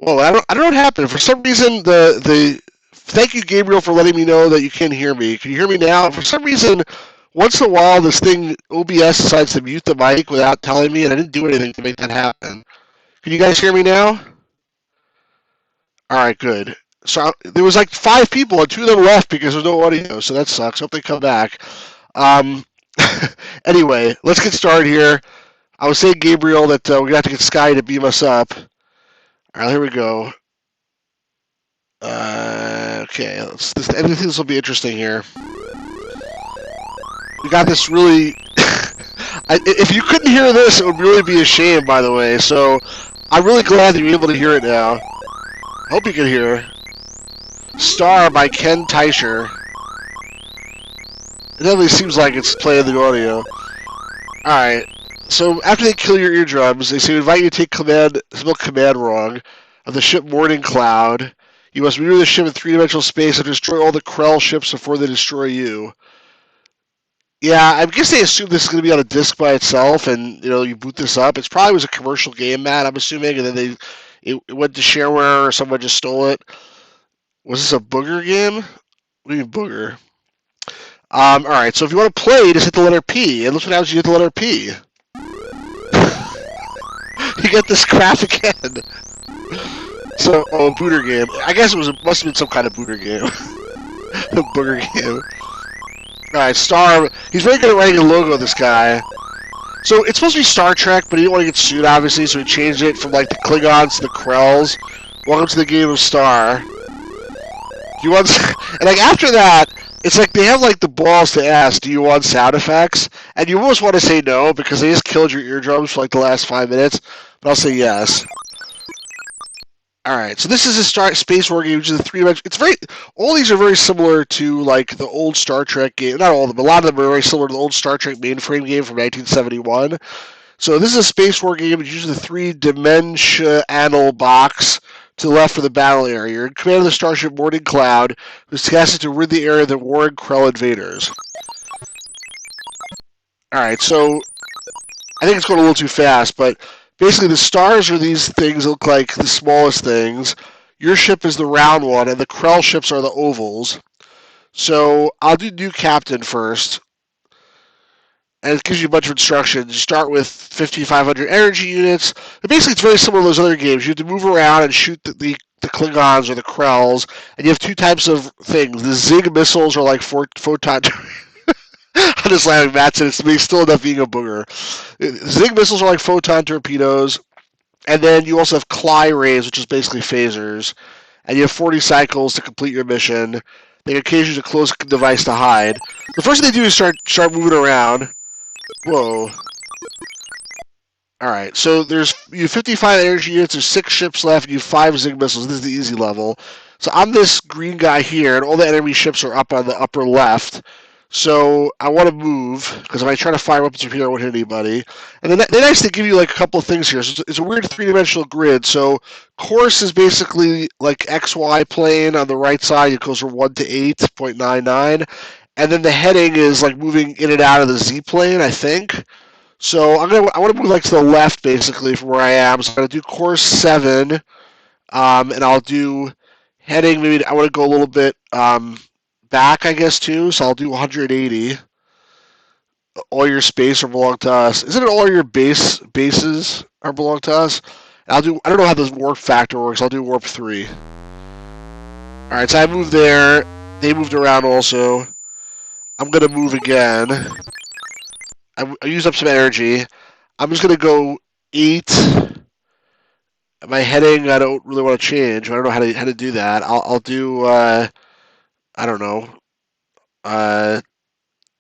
Well, I don't know what happened. For some reason, thank you, Gabriel, for letting me know that you can't hear me. Can you hear me now? For some reason, once in a while, this thing OBS decides to mute the mic without telling me, and I didn't do anything to make that happen. Can you guys hear me now? All right, good. So there was like 5 people, and 2 of them left because there's no audio, so that sucks. Hope they come back. Um, anyway, let's get started here. I was saying, Gabriel, that we're gonna have to get Sky to beam us up. All right, here we go. Okay, this will be interesting here. We got this really. If you couldn't hear this, it would really be a shame, by the way. So I'm really glad that you're able to hear it now. Hope you can hear. Star by Ken Teicher. It definitely seems like it's playing the audio. Alright, so after they kill your eardrums, they say invite you to take spell command wrong of the ship Morning Cloud. You must maneuver the ship in 3-dimensional space and destroy all the Krell ships before they destroy you. Yeah, I guess they assume this is going to be on a disk by itself, and you boot this up. It probably was a commercial game, Matt, I'm assuming, and then it went to shareware or someone just stole it. Was this a booger game? What do you mean booger? Alright, so if you want to play, just hit the letter P, and look what happens when you hit the letter P. You get this crap again. So, booter game. I guess must have been some kind of booter game. A booger game. Alright, Star. He's very good at writing a logo, this guy. So, it's supposed to be Star Trek, but he didn't want to get sued, obviously, so he changed it from, like, the Klingons to the Krells. Welcome to the game of Star. He wants... And, like, after that, it's like they have, like, the balls to ask, do you want sound effects? And you almost want to say no, because they just killed your eardrums for, like, the last 5 minutes. But I'll say yes. Alright, so this is a space war game, which is a 3-dimensional... It's very... All these are very similar to, like, the old Star Trek game. Not all of them, but a lot of them are very similar to the old Star Trek mainframe game from 1971. So this is a space war game. It uses a 3-dimensional box to the left for the battle area. You're in command of the starship Morning Cloud, who's tasked to rid the area of the warring Krell invaders. Alright, so... I think it's going a little too fast, but... Basically, the stars are these things that look like the smallest things. Your ship is the round one, and the Krell ships are the ovals. So, I'll do new captain first. And it gives you a bunch of instructions. You start with 5,500 energy units. And basically, it's very similar to those other games. You have to move around and shoot the Klingons or the Krells. And you have 2 types of things. The Zig missiles are like photon... I'm just laughing, Matt, and it still end up being a booger. Zig missiles are like photon torpedoes, and then you also have Cly rays, which is basically phasers, and you have 40 cycles to complete your mission. They occasionally use a close device to hide. The first thing they do is start moving around. Whoa. Alright, so you have 55 energy units, there's 6 ships left, and you have 5 Zig missiles. This is the easy level. So I'm this green guy here, and all the enemy ships are up on the upper left. So I want to move, because if I try to fire weapons from here, I won't hit anybody. And then they actually give you like a couple of things here. So it's a weird 3-dimensional grid. So course is basically like XY plane on the right side. It goes from 1 to 8.99. And then the heading is like moving in and out of the Z plane, I think. So I want to move like to the left basically from where I am. So I'm going to do course 7, and I'll do heading. Maybe I want to go a little bit back, I guess, too, so I'll do 180. All your space are belong to us. Isn't it all your bases are belong to us? I don't know how this warp factor works. I'll do warp 3. Alright, so I moved there. They moved around also. I'm going to move again. I used up some energy. I'm just going to go 8. My heading, I don't really want to change. I don't know how to do that. I'll do... I don't know.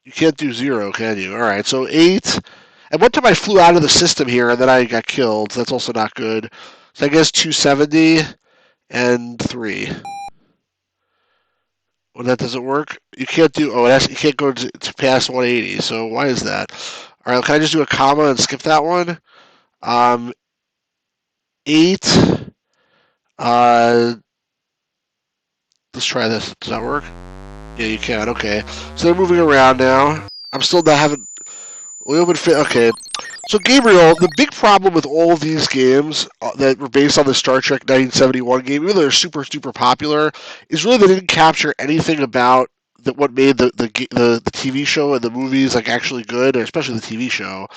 You can't do 0, can you? Alright, so 8. And one time I flew out of the system here, and then I got killed. So that's also not good. So I guess 270 and 3. Well, that doesn't work. You can't do... Oh, you can't go to past 180. So why is that? Alright, can I just do a comma and skip that one? 8. Let's try this. Does that work? Yeah, you can. Okay. So they're moving around now. I'm still not having... We open fit. Okay. So, Gabriel, the big problem with all of these games that were based on the Star Trek 1971 game, even though they're super, super popular, is really they didn't capture anything about what made the TV show and the movies like actually good, especially the TV show.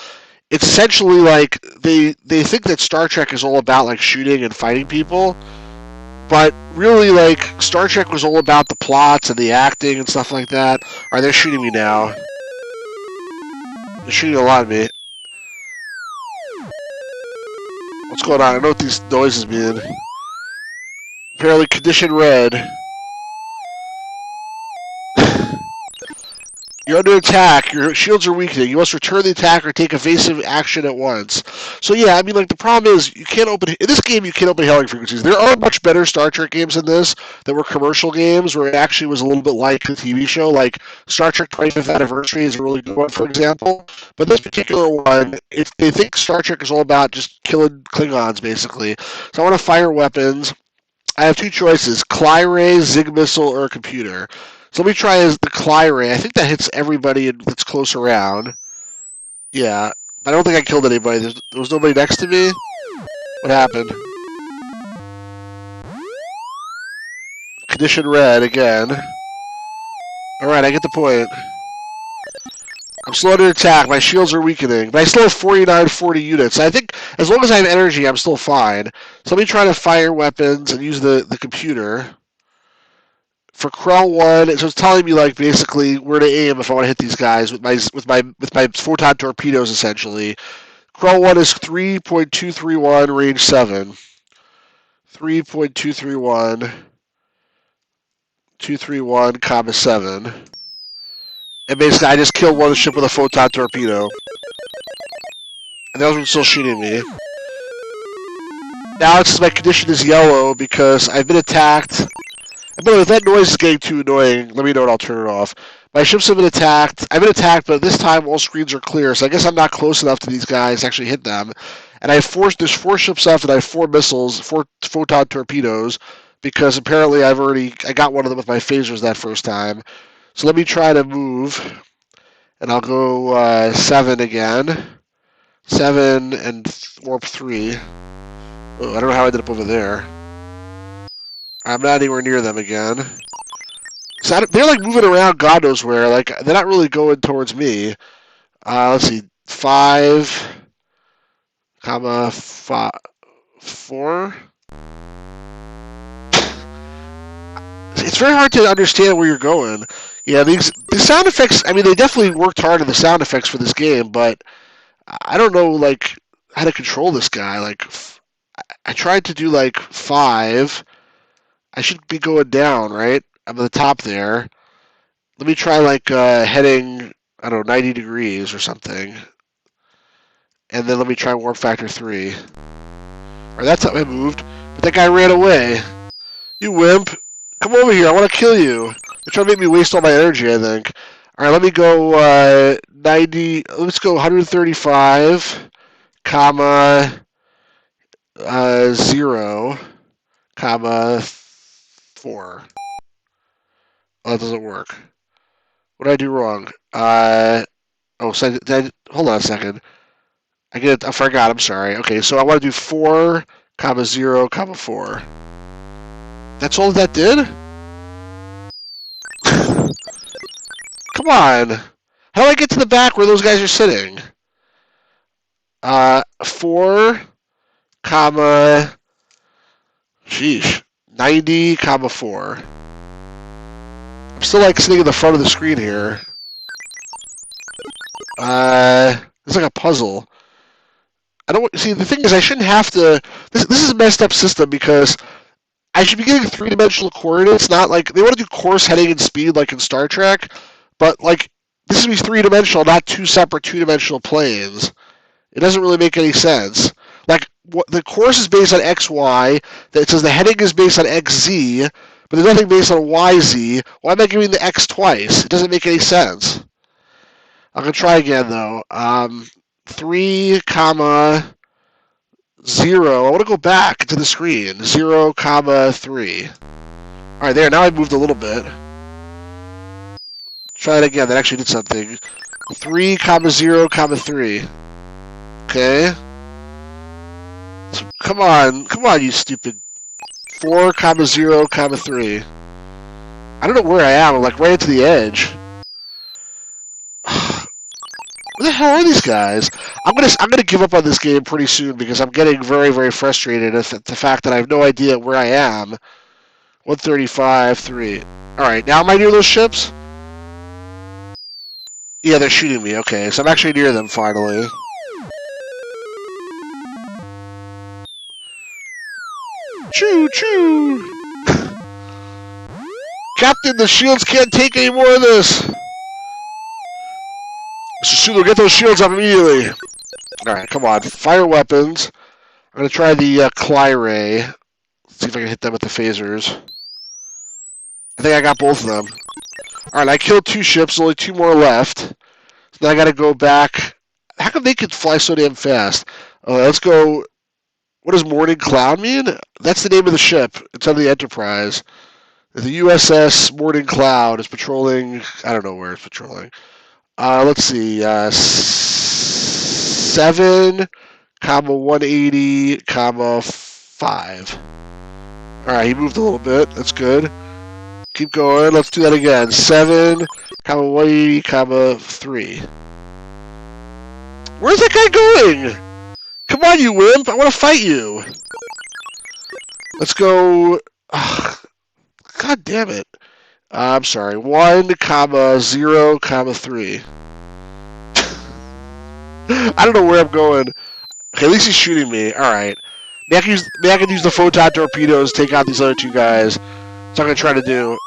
It's essentially like they think that Star Trek is all about like shooting and fighting people, but really like Star Trek was all about the plots and the acting and stuff like that. All right, they're shooting me now. They're shooting a lot of me. What's going on? I know what these noises mean. Apparently, condition red. You're under attack. Your shields are weakening. You must return the attack or take evasive action at once. So yeah, I mean, like the problem is you can't open in this game. You can't open hailing frequencies. There are much better Star Trek games than this that were commercial games where it actually was a little bit like the TV show. Like Star Trek 25th Anniversary is a really good one, for example. But this particular one, they think Star Trek is all about just killing Klingons, basically. So I want to fire weapons. I have two choices: Cly-ray, Zig missile, or a computer. So let me try as the Cly-ray. I think that hits everybody that's close around. Yeah, but I don't think I killed anybody. There was nobody next to me. What happened? Condition red again. Alright, I get the point. I'm still under attack. My shields are weakening. But I still have 4940 units. I think as long as I have energy, I'm still fine. So let me try to fire weapons and use the computer. For Krell 1, so it's telling me like basically where to aim if I want to hit these guys with my photon torpedoes essentially. Krell 1 is 3.231 range 7. 3.231 231, 7. And basically I just killed one ship with a photon torpedo. And the other one's still shooting me. Now it's my condition is yellow because I've been attacked. By the way, if that noise is getting too annoying, let me know and I'll turn it off. My ships have been attacked. I've been attacked, but this time all screens are clear, so I guess I'm not close enough to these guys to actually hit them. And there's 4 ships left, and I have 4 missiles, 4 photon torpedoes, because apparently I got one of them with my phasers that first time. So let me try to move, and I'll go 7 again. 7 and warp 3. Oh, I don't know how I ended up over there. I'm not anywhere near them again. So they're like moving around God knows where. Like, they're not really going towards me. Let's see. 5, 4. It's very hard to understand where you're going. Yeah, the sound effects, I mean, they definitely worked hard on the sound effects for this game, but I don't know, like, how to control this guy. Like, I tried to do, like, 5. I should be going down, right? I'm at the top there. Let me try, like, heading, I don't know, 90 degrees or something. And then let me try warp factor 3. Alright, that's how I moved. But that guy ran away. You wimp. Come over here. I want to kill you. They're trying to make me waste all my energy, I think. Alright, let me go 90. Let's go 135, comma, 0, comma, 4. Oh, that doesn't work. What did I do wrong? Hold on a second. I forgot, I'm sorry. Okay, so I want to do 4, comma, 0, comma, 4. That's all that did? Come on. How do I get to the back where those guys are sitting? 4, comma, 90, comma, 4. I'm still like sitting in the front of the screen here. It's like a puzzle. See, the thing is, I shouldn't have to. This is a messed up system because I should be getting 3-dimensional coordinates, not like they want to do course heading and speed like in Star Trek, but like this should be 3-dimensional, not 2 separate 2-dimensional planes. It doesn't really make any sense. Like the course is based on XY. It says the heading is based on XZ, but there's nothing based on YZ. Why am I giving the X twice? It doesn't make any sense. I'm gonna try again though. 3, comma, 0. I want to go back to the screen. 0, comma, 3. Alright, there. Now I moved a little bit. Try it again. That actually did something. 3, comma, 0, comma, 3. Okay. So, come on, you stupid. 4, 0, 3. I don't know where I am. I'm like right into the edge. Where the hell are these guys? I'm gonna give up on this game pretty soon because I'm getting very, very frustrated at the fact that I have no idea where I am. 135, 3. Alright, now am I near those ships? Yeah, they're shooting me. Okay, so I'm actually near them finally. Choo choo! Captain, the shields can't take any more of this! Mr. Sulu, get those shields up immediately! Alright, come on. Fire weapons. I'm gonna try the Clyray. See if I can hit them with the phasers. I think I got both of them. Alright, I killed 2 ships, only 2 more left. So now I gotta go back. How come they could fly so damn fast? Let's go. What does Morning Cloud mean? That's the name of the ship. It's on the Enterprise. The USS Morning Cloud is patrolling. I don't know where it's patrolling. Let's see. 7, 180, 5. Alright, he moved a little bit. That's good. Keep going. Let's do that again. 7, 180, 3. Where's that guy going? Come on, you wimp! I want to fight you! Let's go... God damn it. I'm sorry. 1, 0, 3. I don't know where I'm going. Okay, at least he's shooting me. Alright. Maybe I can use the photon torpedoes to take out these other 2 guys. That's what I'm going to try to do.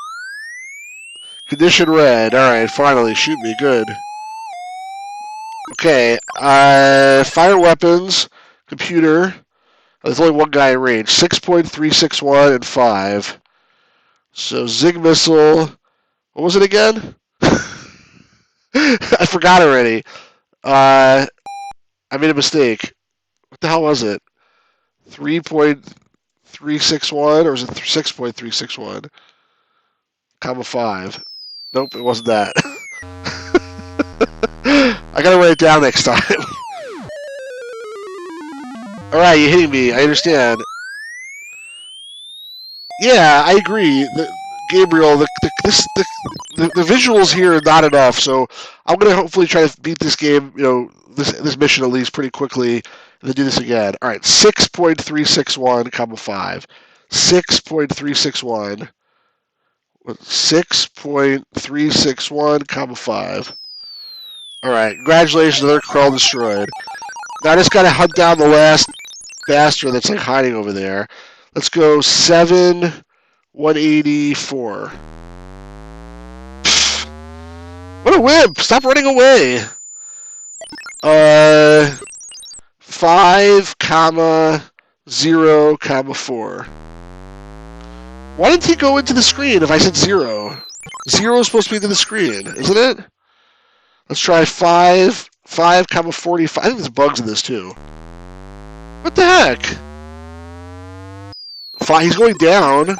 Condition red. Alright, finally. Shoot me. Good. Okay. Fire weapons. Computer. There's only 1 guy in range. 6.361 and 5. So, Zig missile. What was it again? I forgot already. I made a mistake. What the hell was it? 3.361 or was it 6.361? 5. Nope, it wasn't that. I gotta write it down next time. Alright, you're hitting me. I understand. Yeah, I agree. Gabriel, the visuals here are not enough, so I'm gonna hopefully try to beat this game, this mission at least pretty quickly, and then do this again. All right, 6.361, 5. 6.361. 6.361, 5. All right, congratulations, another crawl destroyed. Now I just gotta hunt down the last bastard that's like hiding over there. Let's go 7, 184. Pfft. What a wimp! Stop running away! 5, 0, 4. Why didn't he go into the screen if I said 0? 0 is supposed to be into the screen, isn't it? Let's try 5, 45. I think there's bugs in this too. What the heck? 5, he's going down.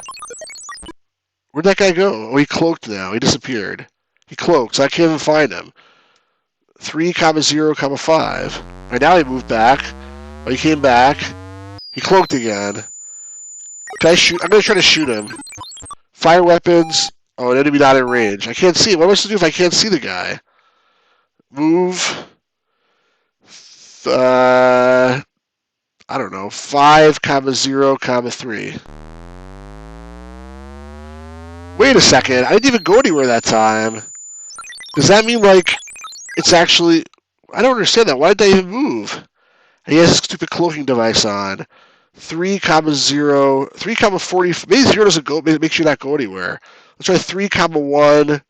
Where'd that guy go? Oh, he cloaked now. He disappeared. He cloaked, so I can't even find him. 3, 0, 5. Right now he moved back. Oh, he came back. He cloaked again. Can I shoot? I'm going to try to shoot him. Fire weapons. Oh, an enemy not in range. I can't see him. What am I supposed to do if I can't see the guy? Move. I don't know. 5, 0, 3. Wait a second. I didn't even go anywhere that time. Does that mean, like, it's actually... I don't understand that. Why did I even move? He has a stupid cloaking device on. 3, 0, 3, 40. Maybe 0 doesn't go. Maybe it makes you not go anywhere. Let's try 3, 1,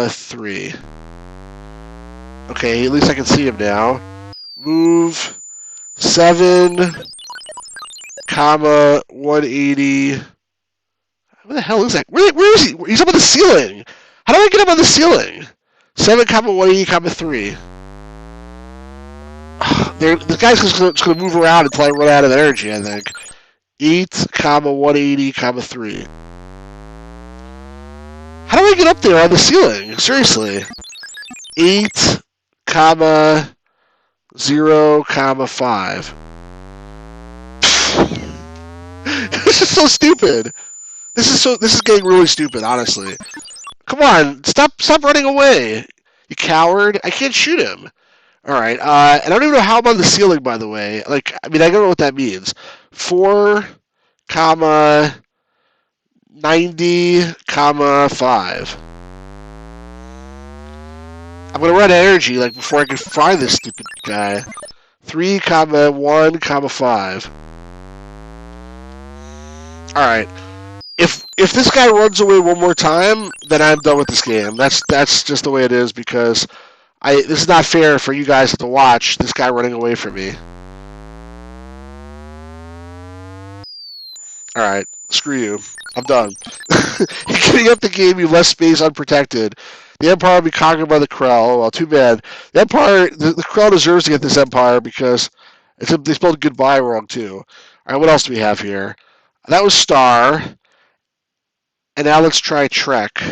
3. Okay, at least I can see him now. Move 7, 180. What the hell is that? Where is he? He's up on the ceiling. How do I get him on the ceiling? 7, 180, 3. The guy's just going to move around until I run out of energy, I think. 8, 180, 3. How do I get up there on the ceiling? Seriously. 8, 0, comma 5. This is so stupid. This is getting really stupid, honestly. Come on, stop running away. You coward. I can't shoot him. All right. And I don't even know how I'm on the ceiling, by the way. Like, I mean, I don't know what that means. 4, comma 90, comma 5. I'm gonna run energy like before I can find this stupid guy. 3, comma 1, comma 5. All right. If this guy runs away one more time, then I'm done with this game. That's just the way it is, because this is not fair for you guys to watch this guy running away from me. All right, screw you. I'm done. You're getting up the game. You left space unprotected. The Empire will be conquered by the Krell. Well, too bad. The Empire, the Krell deserves to get this Empire because they spelled goodbye wrong too. All right, what else do we have here? That was Star. And now let's try Trek.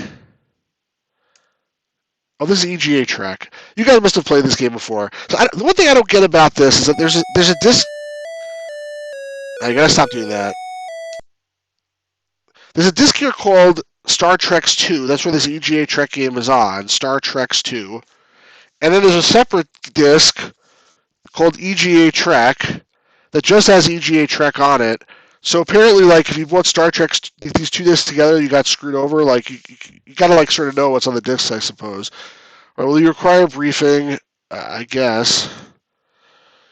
Oh, this is EGA Trek. You guys must have played this game before. So the one thing I don't get about this is that there's a disc. I gotta stop doing that. There's a disc here called Star Trek's 2. That's where this EGA Trek game is on. Star Trek's 2. And then there's a separate disc called EGA Trek that just has EGA Trek on it. So apparently, like, if you bought Star Trek, these two discs together, you got screwed over. Like, you gotta, like, sort of know what's on the discs, I suppose. All right, well, you require a briefing, I guess.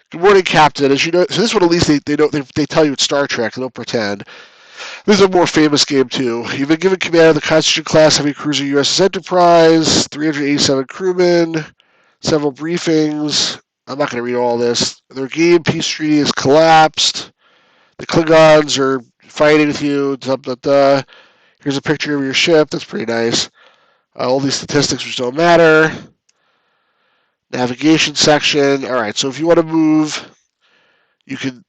Good morning, Captain. As you know, so this one at least they tell you it's Star Trek. They don't pretend. This is a more famous game too. You've been given command of the Constitution class heavy cruiser USS Enterprise. 387 crewmen. Several briefings. I'm not going to read all this. Their game peace treaty has collapsed. The Klingons are fighting with you. Here's a picture of your ship. That's pretty nice. All these statistics which don't matter. Navigation section. All right, so if you want to move, you can.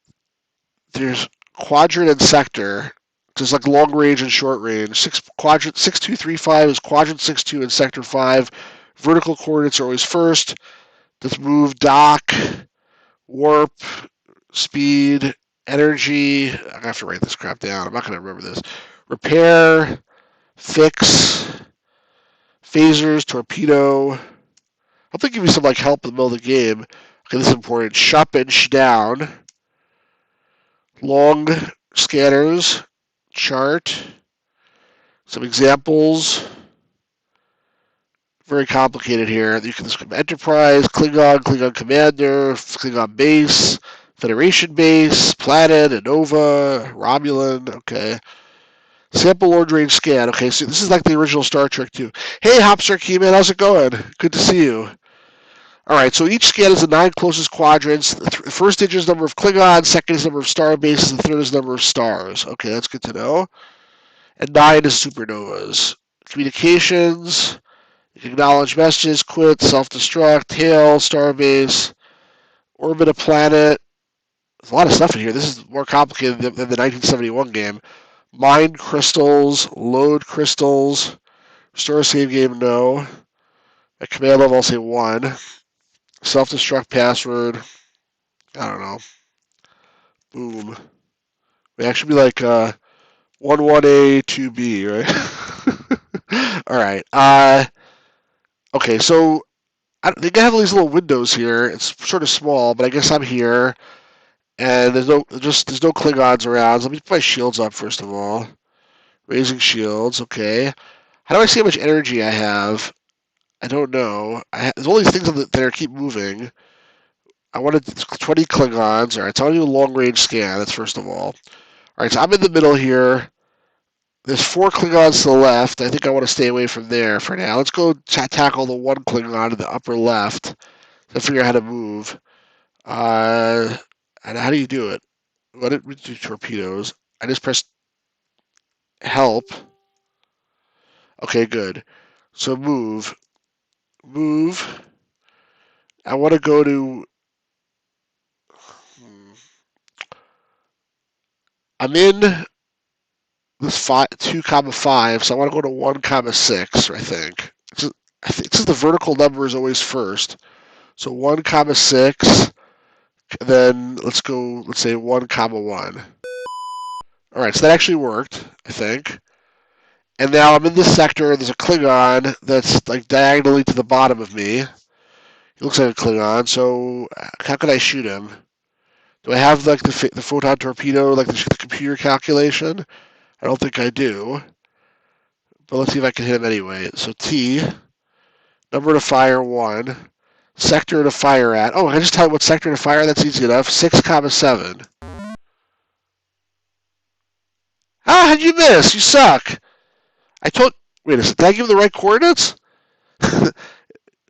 There's quadrant and sector. There's like long range and short range. Quadrant 6235 is quadrant 62 and sector 5. Vertical coordinates are always first. Let's move dock, warp, speed, energy. I have to write this crap down. I'm not going to remember this. Repair, fix, phasers, torpedo. I'll think give you some like help in the middle of the game. Okay, this is important. Shop and down. Long scanners, chart, some examples. Very complicated here. You can describe Enterprise, Klingon Commander, Klingon Base, Federation Base, Planet, Innova, Romulan. Okay. Sample long range scan. Okay, so this is like the original Star Trek too. Hey, Hopster Keyman, how's it going? Good to see you. All right, so each scan is the 9 closest quadrants. The first digit is the number of Klingons, second is the number of star bases, and third is the number of stars. Okay, that's good to know. And 9 is supernovas. Communications, you can acknowledge messages, quit, self-destruct, hail, starbase, orbit a planet. There's a lot of stuff in here. This is more complicated than the 1971 game. Mine crystals, load crystals, restore save game, no. At command level, I'll say 1. Self-destruct password. I don't know. Boom. It actually be like 11A 2B, right? All right. Okay, so they have all these little windows here. It's sort of small, but I guess I'm here, and there's no Klingons around. So let me put my shields up first of all. Raising shields. Okay. How do I see how much energy I have? I don't know. There's all these things that keep moving. I wanted 20 Klingons. All right, so I'll do a long-range scan. That's first of all. All right, so I'm in the middle here. There's 4 Klingons to the left. I think I want to stay away from there for now. Let's go tackle the 1 Klingon in the upper left to figure out how to move. And how do you do it? What did we do? Torpedoes. I just press help. Okay, good. So move. I want to go to. I'm in this 2,5, so I want to go to 1,6. I think. I think the vertical number is always first. So 1,6. Then let's go, let's say 1, 1. All right, so that actually worked, I think. And now I'm in this sector, and there's a Klingon that's like diagonally to the bottom of me. He looks like a Klingon, so how can I shoot him? Do I have like the photon torpedo, like the computer calculation? I don't think I do. But let's see if I can hit him anyway. So T, number to fire 1, sector to fire at. Oh, I just tell you what sector to fire. That's easy enough. 6, 7. Ah, how'd you miss? You suck. I told. Wait a second. Did I give him the right coordinates?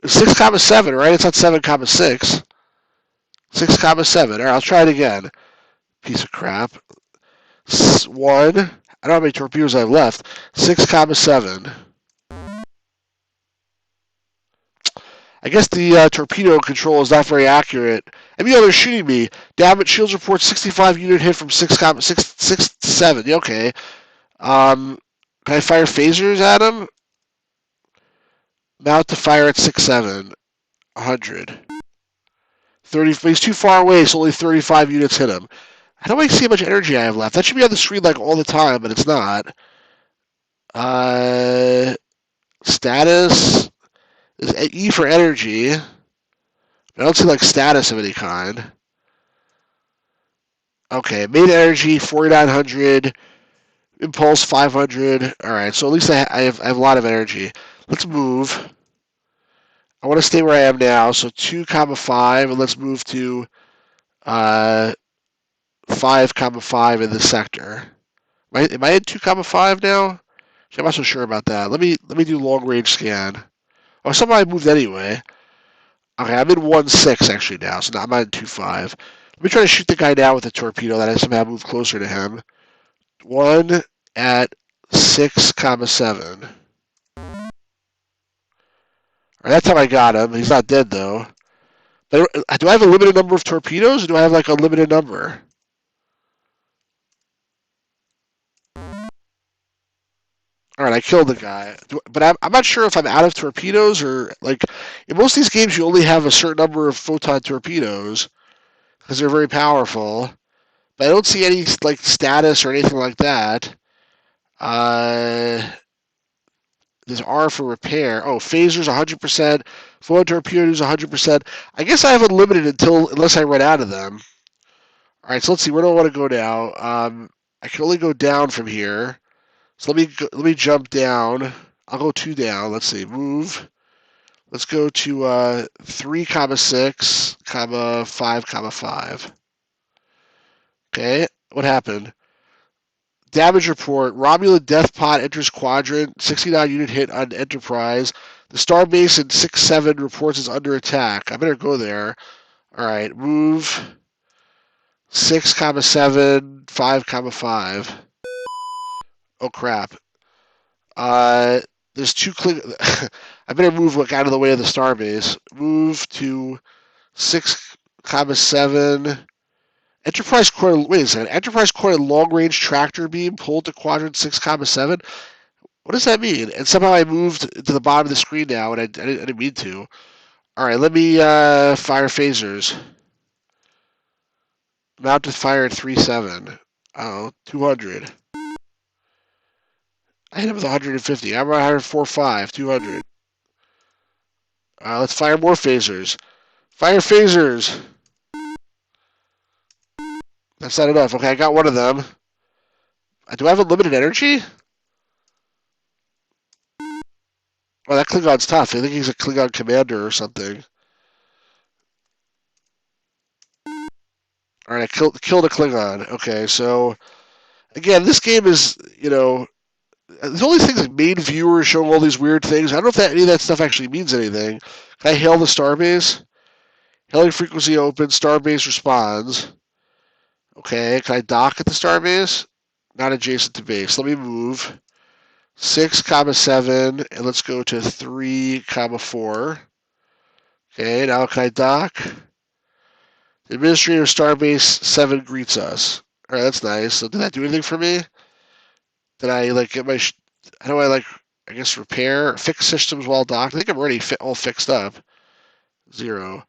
6, 7, right? It's not 7, 6. 6, 7. All right, I'll try it again. Piece of crap. 1. I don't know how many torpedoes I have left. 6, 7. I guess the torpedo control is not very accurate. I mean, they're shooting me. Damn it, shields report 65 unit hit from 6, 7. Yeah, okay. Can I fire phasers at him? Mount to fire at 6, 7. 100. 30. He's too far away, so only 35 units hit him. How do I see how much energy I have left? That should be on the screen like all the time, but it's not. Status is E for energy. I don't see like status of any kind. Okay, main energy 4,900, impulse 500. All right, so at least I have a lot of energy. Let's move. I want to stay where I am now, so 2, 5, and let's move to 5, 5 in this sector. Am I in 2, 5 now? I'm not so sure about that. Let me do long range scan. Oh, somehow I moved anyway. Okay, I'm in 1, 6 actually now, so now I'm not in 2, 5. Let me try to shoot the guy down with a torpedo that I somehow moved closer to him. 1 at 6, 7. All right, that's how I got him. He's not dead though. But do I have a limited number of torpedoes, or do I have like a limited number? All right, I killed the guy. But I'm not sure if I'm out of torpedoes or like in most of these games you only have a certain number of photon torpedoes because they're very powerful. But I don't see any like status or anything like that. There's R for repair. Oh, phasers 100%. Photon torpedoes 100%. I guess I have unlimited unless I run out of them. All right, so let's see. Where do I want to go now? I can only go down from here. So let me jump down. I'll go 2 down. Let's see. Move. Let's go to 3, 6, 5, 5. Okay. What happened? Damage report. Romulan death pod enters quadrant. 69 unit hit on Enterprise. The starbase in 6, 7 reports is under attack. I better go there. All right. Move. 6, 7, 5, 5. Oh crap. There's 2 I better move out of the way of the starbase. Move to 6, 7. Enterprise core. Wait a second. Enterprise core long range tractor beam pulled to quadrant 6, 7. What does that mean? And somehow I moved to the bottom of the screen now, and I didn't mean to. All right, let me fire phasers. Mount to fire at 3, 7. Oh, 200. I hit him with 150. I'm around 4, 5, 200. Let's fire more phasers. Fire phasers. That's not enough. Okay, I got one of them. Do I have unlimited energy? Oh, that Klingon's tough. I think he's a Klingon commander or something. All right, I killed a Klingon. Okay, so again, this game is, there's all these things like main viewer showing all these weird things. I don't know if any of that stuff actually means anything. Can I hail the starbase? Hailing frequency open. Starbase responds. Okay, can I dock at the starbase? Not adjacent to base. Let me move. 6, 7, and let's go to 3, 4. Okay, now can I dock? The administrator of Starbase 7 greets us. All right, that's nice. So did that do anything for me? Did I get my? How do I I guess repair or fix systems while docked? I think I'm already all fixed up. 0.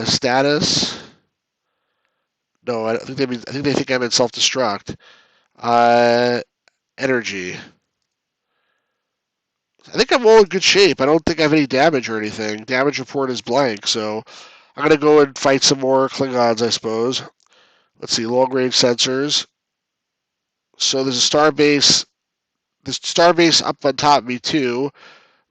Status. No, I think they think I'm in self-destruct. Energy. I think I'm all in good shape. I don't think I have any damage or anything. Damage report is blank, so I'm gonna go and fight some more Klingons, I suppose. Let's see, long-range sensors. So there's a star base. There's a star base up on top of me too.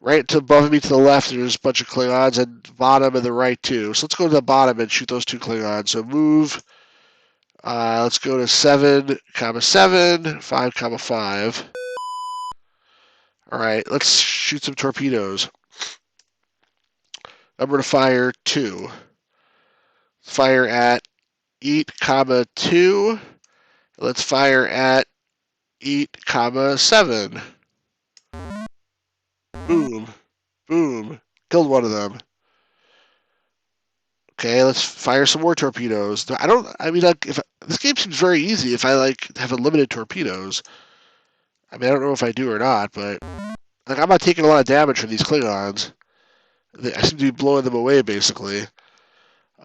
Right to above me to the left, there's a bunch of Klingons, and bottom and the right too. So let's go to the bottom and shoot those two Klingons. So move. Let's go to 7, 7, 5, 5. All right, let's shoot some torpedoes. Number to fire 2. Fire at 8, 2. Let's fire at 8, 7. Boom, boom. Killed one of them. Okay, let's fire some more torpedoes. I mean, like, if this game seems very easy if I like have unlimited torpedoes. I mean, I don't know if I do or not, but like I'm not taking a lot of damage from these Klingons. I seem to be blowing them away, basically.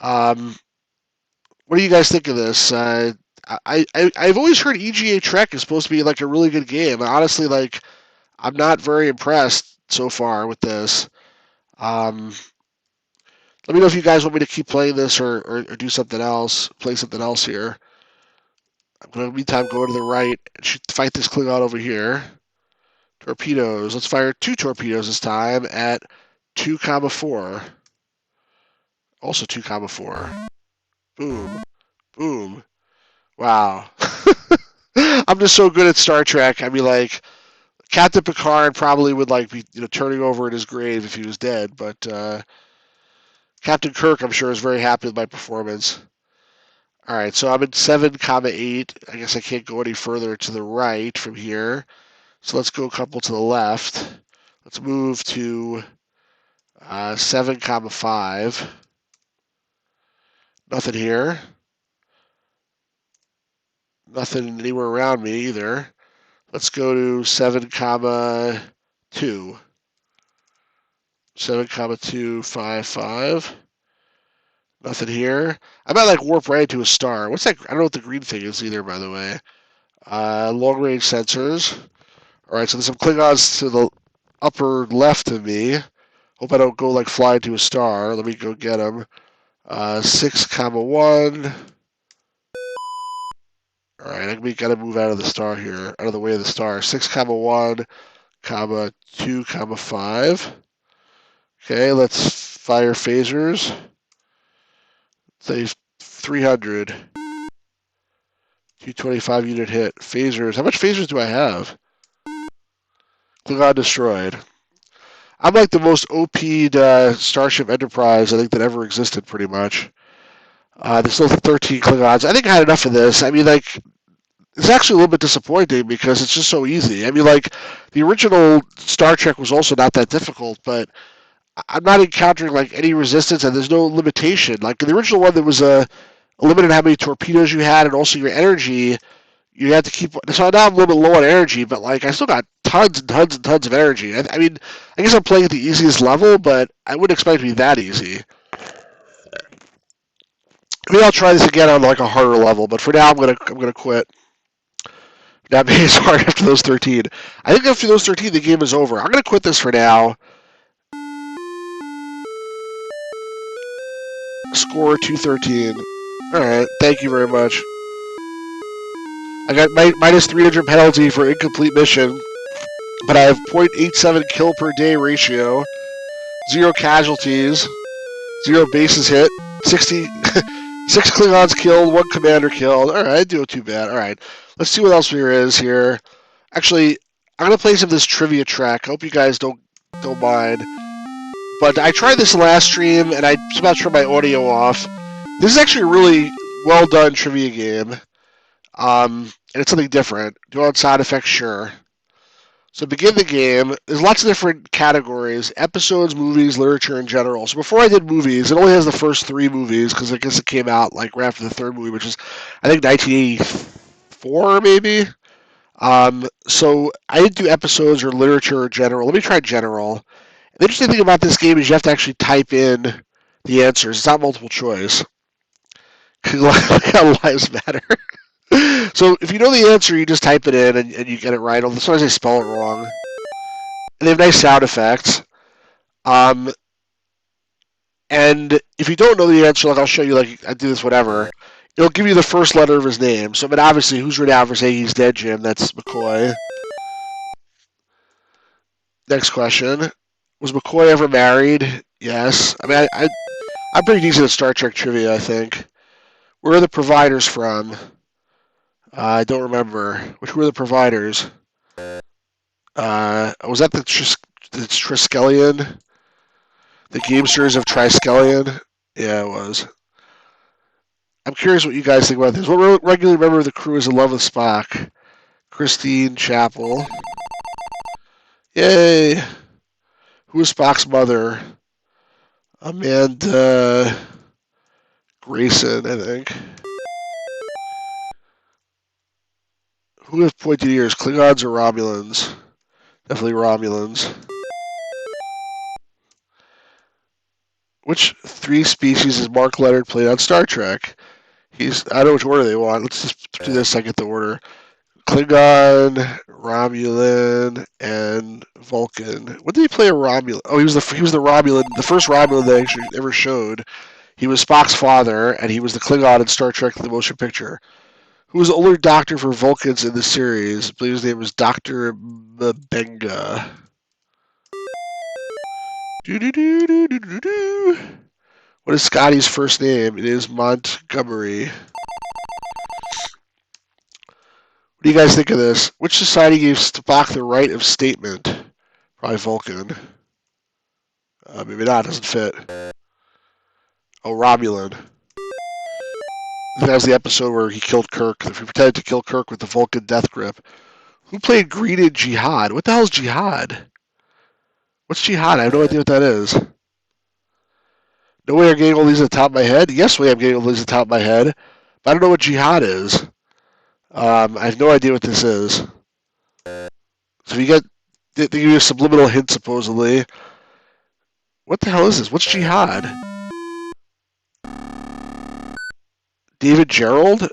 What do you guys think of this? I've always heard EGA Trek is supposed to be like a really good game. Honestly, like I'm not very impressed so far with this. Let me know if you guys want me to keep playing this or do something else. Play something else here. I'm going to, meantime, go to the right and fight this Klingon over here. Torpedoes. Let's fire 2 torpedoes this time at 2, 4. Also 2, 4. Boom. Boom. Wow. I'm just so good at Star Trek. I mean, like, Captain Picard probably would like be turning over in his grave if he was dead, but Captain Kirk, I'm sure, is very happy with my performance. All right, so I'm in 7, 8. I guess I can't go any further to the right from here. So let's go a couple to the left. Let's move to 7, 5. Nothing here. Nothing anywhere around me either. Let's go to 7, 2. 7, 2, 5, 5. Nothing here. I might like warp right into a star. What's that? I don't know what the green thing is either, by the way. Long range sensors. All right, so there's some Klingons to the upper left of me. Hope I don't go like fly into a star. Let me go get them. 6, 1. All right, we gotta move out of the star here, out of the way of the star. 6, 1, 2, 5. Okay, let's fire phasers. Say 300. 225 unit hit. Phasers. How much phasers do I have? Klingon destroyed. I'm like the most OP'd Starship Enterprise I think that ever existed, pretty much. There's still 13 Klingons. I think I had enough of this. I mean, like, it's actually a little bit disappointing because it's just so easy. I mean, like, the original Star Trek was also not that difficult, but I'm not encountering, like, any resistance, and there's no limitation. Like, in the original one, there was a limited how many torpedoes you had, and also your energy. You had to keep. So now I'm a little bit low on energy, but like I still got tons and tons and tons of energy. I mean, I guess I'm playing at the easiest level, but I wouldn't expect it to be that easy. Maybe I'll try this again on like a harder level, but for now I'm gonna quit. That made it hard after those 13. I think after those 13 the game is over. I'm gonna quit this for now. Score 213. All right, thank you very much. I got minus 300 penalty for incomplete mission, but I have 0.87 kill per day ratio, 0 casualties, 0 bases hit, 6 Klingons killed, 1 commander killed. All right, I do too bad. All right, let's see what else there is here. Actually, I'm gonna play some of this trivia track. I hope you guys don't mind. But I tried this last stream, and I somehow turned my audio off. This is actually a really well done trivia game. And it's something different. Do you want sound effects? Sure. So begin the game. There's lots of different categories. Episodes, movies, literature in general. So before I did movies, it only has the first 3 movies, because I guess it came out like right after the 3rd movie, which is, I think, 1984, maybe? So I didn't do episodes or literature or general. Let me try general. The interesting thing about this game is you have to actually type in the answers. It's not multiple choice. Look how lives matter. So if you know the answer, you just type it in and you get it right. Although sometimes they spell it wrong. And they have nice sound effects. And if you don't know the answer, like I'll show you, like I do this, whatever. It'll give you the first letter of his name. So, but obviously, who's written out for saying he's dead, Jim? That's McCoy. Next question: was McCoy ever married? Yes. I mean, I'm pretty decent at Star Trek trivia, I think. Where are the providers from? I don't remember. Which were the providers? Was that the Triskelion? The Gamesters of Triskelion? Yeah, it was. I'm curious what you guys think about this. What regular member of the crew is in love with Spock? Christine Chapel. Yay! Who is Spock's mother? Amanda Grayson, I think. Who has pointed ears? Klingons or Romulans? Definitely Romulans. Which three species has Mark Leonard played on Star Trek? I don't know which order they want. Let's just do this. I get the order. Klingon, Romulan, and Vulcan. When did he play a Romulan? Oh, he was the Romulan, the first Romulan they actually ever showed. He was Spock's father, and he was the Klingon in Star Trek: The Motion Picture. Who was the older doctor for Vulcans in the series? I believe his name was Dr. Mbenga. What is Scotty's first name? It is Montgomery. What do you guys think of this? Which society gave Spock the right of statement? Probably Vulcan. Maybe not, doesn't fit. Oh, Romulan. That was the episode where he killed Kirk. He pretended to kill Kirk with the Vulcan death grip. Who played Green in Jihad? What the hell is Jihad? What's Jihad? I have no idea what that is. No way I'm getting all these at the top of my head? Yes way I'm getting all these at the top of my head. But I don't know what Jihad is. I have no idea what this is. So you get, they give you a subliminal hint, supposedly. What the hell is this? What's Jihad? David Gerald?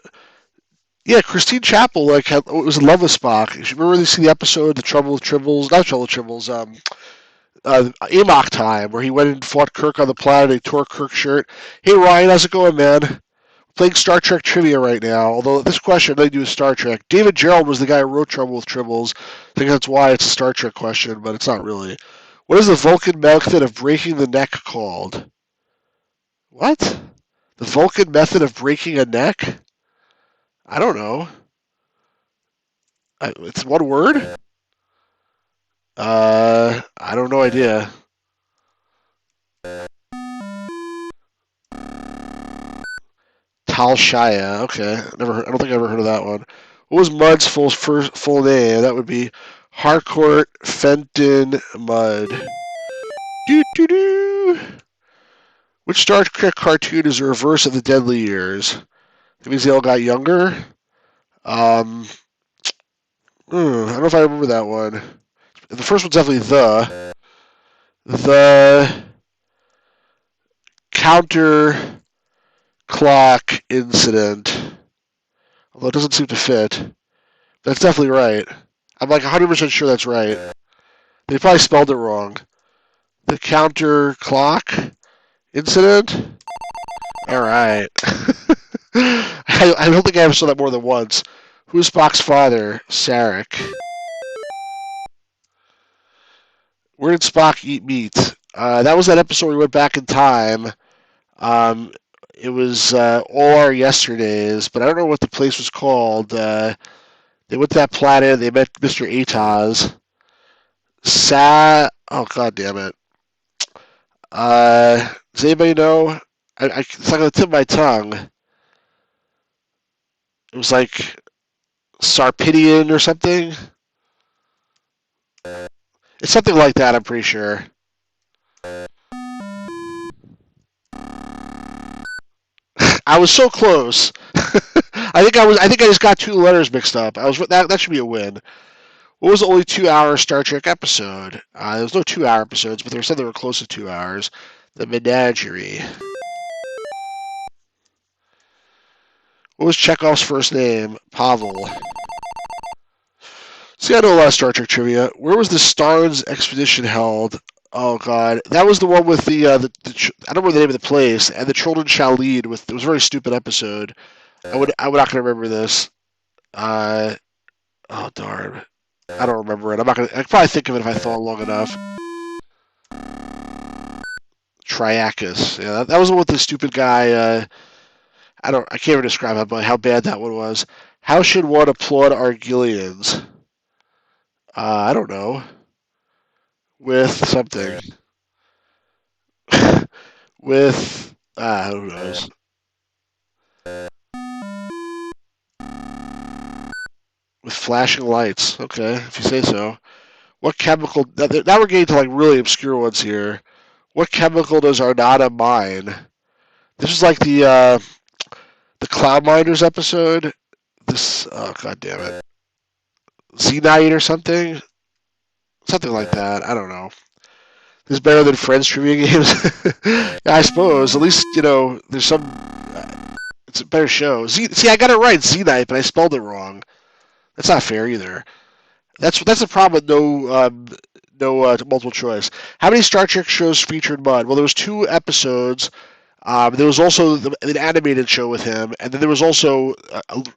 Yeah, Christine Chapel, like, was in love with Spock. You remember you see the episode, The Trouble with Tribbles? Not Trouble with Tribbles, Amok Time, where he went and fought Kirk on the planet and he tore Kirk's shirt. Hey, Ryan, how's it going, man? Playing Star Trek trivia right now, although this question had nothing to do with Star Trek. David Gerald was the guy who wrote Trouble with Tribbles. I think that's why it's a Star Trek question, but it's not really. What is the Vulcan method of breaking the neck called? What? The Vulcan method of breaking a neck? I don't know. It's one word? I don't know idea. Tal Shia. Okay, I don't think I ever heard of that one. What was Mudd's full name? That would be Harcourt Fenton Mudd. Doo-doo-doo. Which Star Trek cartoon is the reverse of the Deadly Years? That means they all got younger. I don't know if I remember that one. The first one's definitely the counter clock incident. Although it doesn't seem to fit. That's definitely right. I'm like 100% sure that's right. They probably spelled it wrong. The counter clock incident? Alright. I don't think I ever saw that more than once. Who's Spock's father? Sarek. Where did Spock eat meat? That was that episode where we went back in time. It was All Our Yesterdays, but I don't know what the place was called. They went to that planet. They met Mr. Ataz. Oh, god damn it. Does anybody know? It's like on the tip of my tongue. It was like Sarpidian or something. It's something like that, I'm pretty sure. I was so close. I think I just got two letters mixed up. That should be a win. What was the only 2-hour Star Trek episode? There was no 2-hour episodes, but there said they were close to 2 hours. The Menagerie. What was Chekhov's first name? Pavel. See, I know a lot of Star Trek trivia. Where was the Starnes expedition held? Oh God, that was the one with I don't remember the name of the place, and the children shall lead. It was a very stupid episode. I'm not gonna remember this. Uh, oh darn, I don't remember it. I could probably think of it if I thought long enough. Triacus. Yeah, that was the one with the stupid guy. I can't even describe how bad that one was. How should one applaud Argilians? I don't know. With something. With who knows? With flashing lights. Okay, if you say so. What chemical? Now we're getting to like really obscure ones here. What chemical does Arnada mine? This is like the Cloud Miners episode. This god damn it. Xenite or something? Something like that. I don't know. This is better than Friends trivia games. Yeah, I suppose. At least there's some. It's a better show. See, I got it right, Xenite, but I spelled it wrong. That's not fair either. That's the problem with no multiple choice. How many Star Trek shows featured Mudd? Well, there was 2 episodes. There was also an animated show with him, and then there was also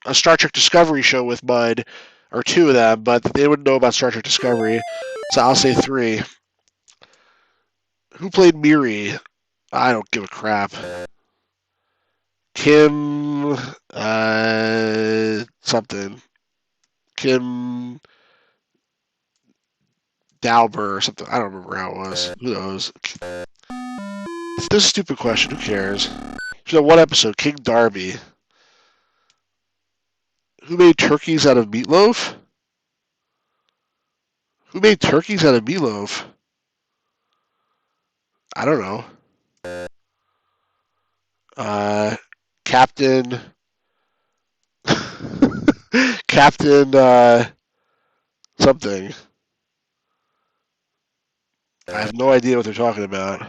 a Star Trek Discovery show with Mudd, or 2 of them, but they wouldn't know about Star Trek Discovery, so I'll say 3. Who played Miri? I don't give a crap. Kim, something. Kim Dauber or something. I don't remember how it was. Who knows? This is a stupid question. Who cares? Should have one episode. King Darby. Who made turkeys out of meatloaf? Who made turkeys out of meatloaf? I don't know. Captain. Captain. Something. I have no idea what they're talking about.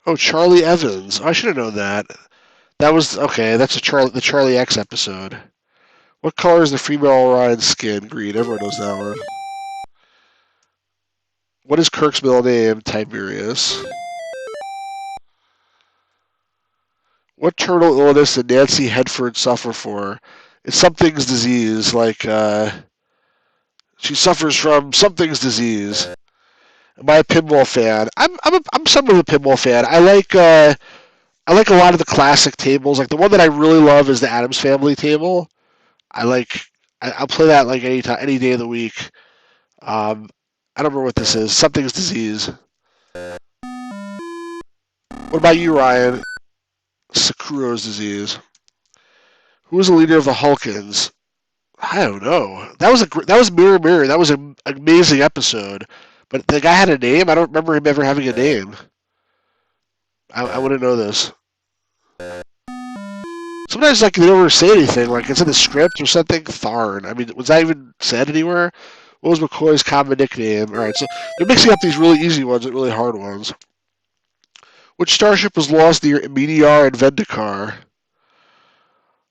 Oh, Charlie Evans. I should have known that. That was okay. That's the Charlie X episode. What color is the female Orion's skin? Green. Everyone knows that one. What is Kirk's middle name? Tiberius. What terminal illness did Nancy Hedford suffer for? It's something's disease. Like she suffers from something's disease. Am I a pinball fan? I'm somewhat of a pinball fan. I like a lot of the classic tables. Like the one that I really love is the Addams Family table. I'll play that like any day of the week. I don't remember what this is. Something's disease. What about you, Ryan? Sakuro's disease. Who was the leader of the Hulkins? I don't know. That was Mirror Mirror. That was an amazing episode. But the guy had a name. I don't remember him ever having a name. I wouldn't know this. Sometimes like they never say anything. Like it's in the script or something. Tharn. I mean, was that even said anywhere? What was McCoy's common nickname? All right, so they're mixing up these really easy ones with really hard ones. Which starship was lost near Meteor and Vendikar?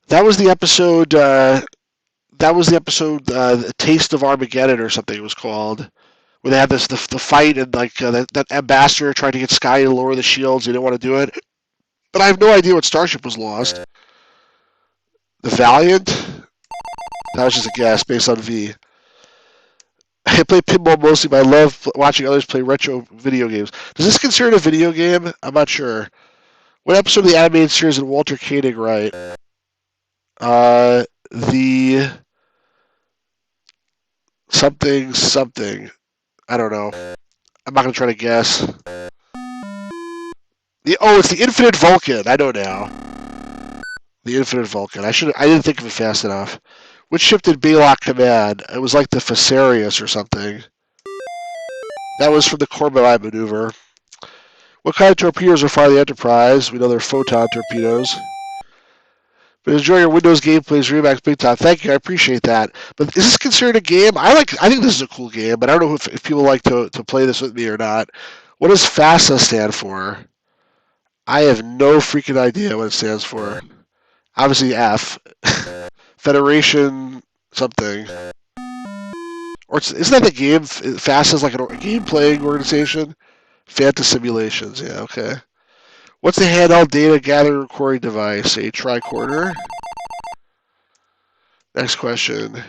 That was the episode. Taste of Armageddon or something it was called, where they had the fight and like that ambassador tried to get Sky to lower the shields. He didn't want to do it. But I have no idea what starship was lost. The Valiant? That was just a guess based on V. I play pinball mostly, but I love watching others play retro video games. Does this consider a video game? I'm not sure. What episode of the animated series did Walter Koenig write? The something. I don't know. I'm not going to try to guess. It's the Infinite Vulcan. I know now. The Infinite Vulcan. I didn't think of it fast enough. Which ship did Baylock command? It was like the Phasaerus or something. That was from the Corbomite maneuver. What kind of torpedoes are fired the Enterprise? We know they're photon torpedoes. But enjoy your Windows gameplays Remax big time. Thank you, I appreciate that. But is this considered a game? I think this is a cool game, but I don't know if people like to play this with me or not. What does FASA stand for? I have no freaking idea what it stands for. Obviously F. Federation something. Or isn't that the game fast as like a game playing organization? Fanta Simulations, yeah, okay. What's the handheld data gathering recording device? A tricorder. Next question.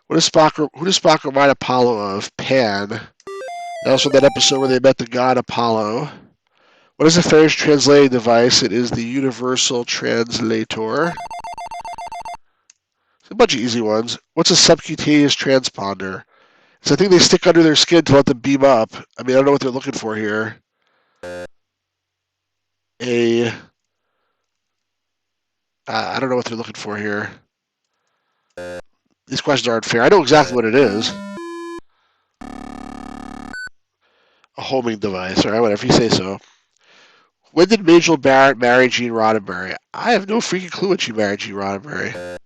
Who does Spock remind Apollo of? Pan. That was from that episode where they met the god Apollo. What is the Ferris translating device? It is the Universal Translator. It's a bunch of easy ones. What's a subcutaneous transponder? It's a thing they stick under their skin to let them beam up. I mean, I don't know what they're looking for here. I don't know what they're looking for here. These questions aren't fair. I know exactly what it is. A homing device. All right, whatever you say so. When did Majel Barrett marry Gene Roddenberry? I have no freaking clue when she married Gene Roddenberry.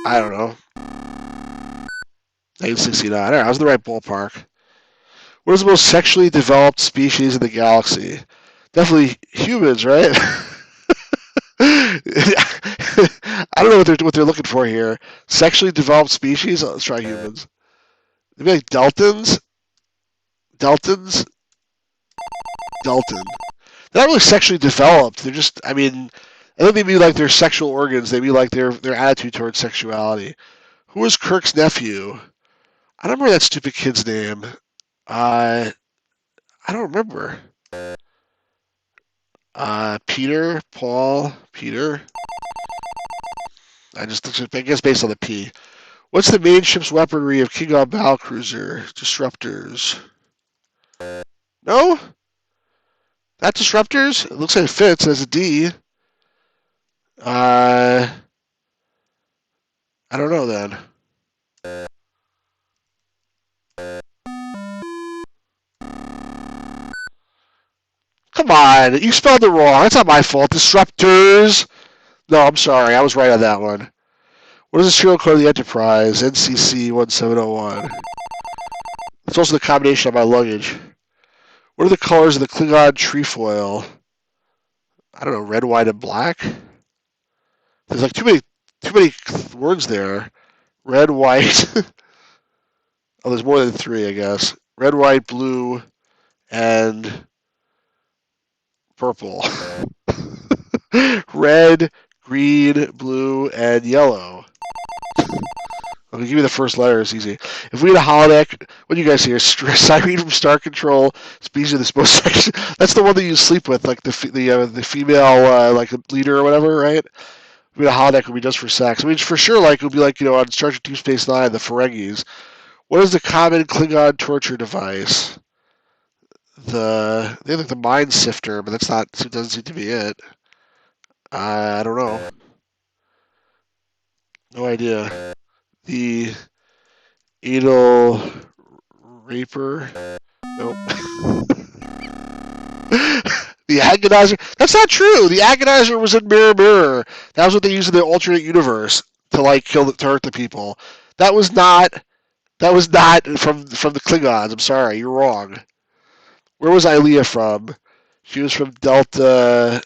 I don't know. 1969. All right, I was in the right ballpark. What is the most sexually developed species in the galaxy? Definitely humans, right? I don't know what they're looking for here. Sexually developed species? Oh, let's try humans. Maybe like Deltons? Delton. They're not really sexually developed. They're just, I mean, I don't think they mean like their sexual organs. They mean like their attitude towards sexuality. Who was Kirk's nephew? I don't remember that stupid kid's name. I don't remember. Peter, Paul, Peter. I guess based on the P. What's the main ship's weaponry of King on Battlecruiser? Disruptors. No? Not disruptors? It looks like it fits as a D. I don't know then. Come on, you spelled it wrong. That's not my fault. Disruptors. No, I'm sorry. I was right on that one. What is the serial code of the Enterprise? NCC 1701. It's also the combination of my luggage. What are the colors of the Klingon trefoil? I don't know, red, white, and black? There's like too many words there. Red, white. Oh, there's more than three, I guess. Red, white, blue, and purple. Red, green, blue, and yellow. Okay, give me the first letter. It's easy. If we had a holodeck, what do you guys hear? Siren from Star Control, species of this most section. That's the one that you sleep with, like the female like a leader or whatever, right? If we had a holodeck, it would be just for sex. I mean, for sure, like it would be like on Star Trek Deep Space Nine, the Ferengis. What is the common Klingon torture device? They have like the mind sifter, but that's not. It doesn't seem to be it. I don't know. No idea. The anal raper. Nope. The agonizer. That's not true. The agonizer was in Mirror Mirror. That was what they used in the alternate universe to like to hurt the people. That was not from the Klingons. I'm sorry, you're wrong. Where was Ilea from? She was from Delta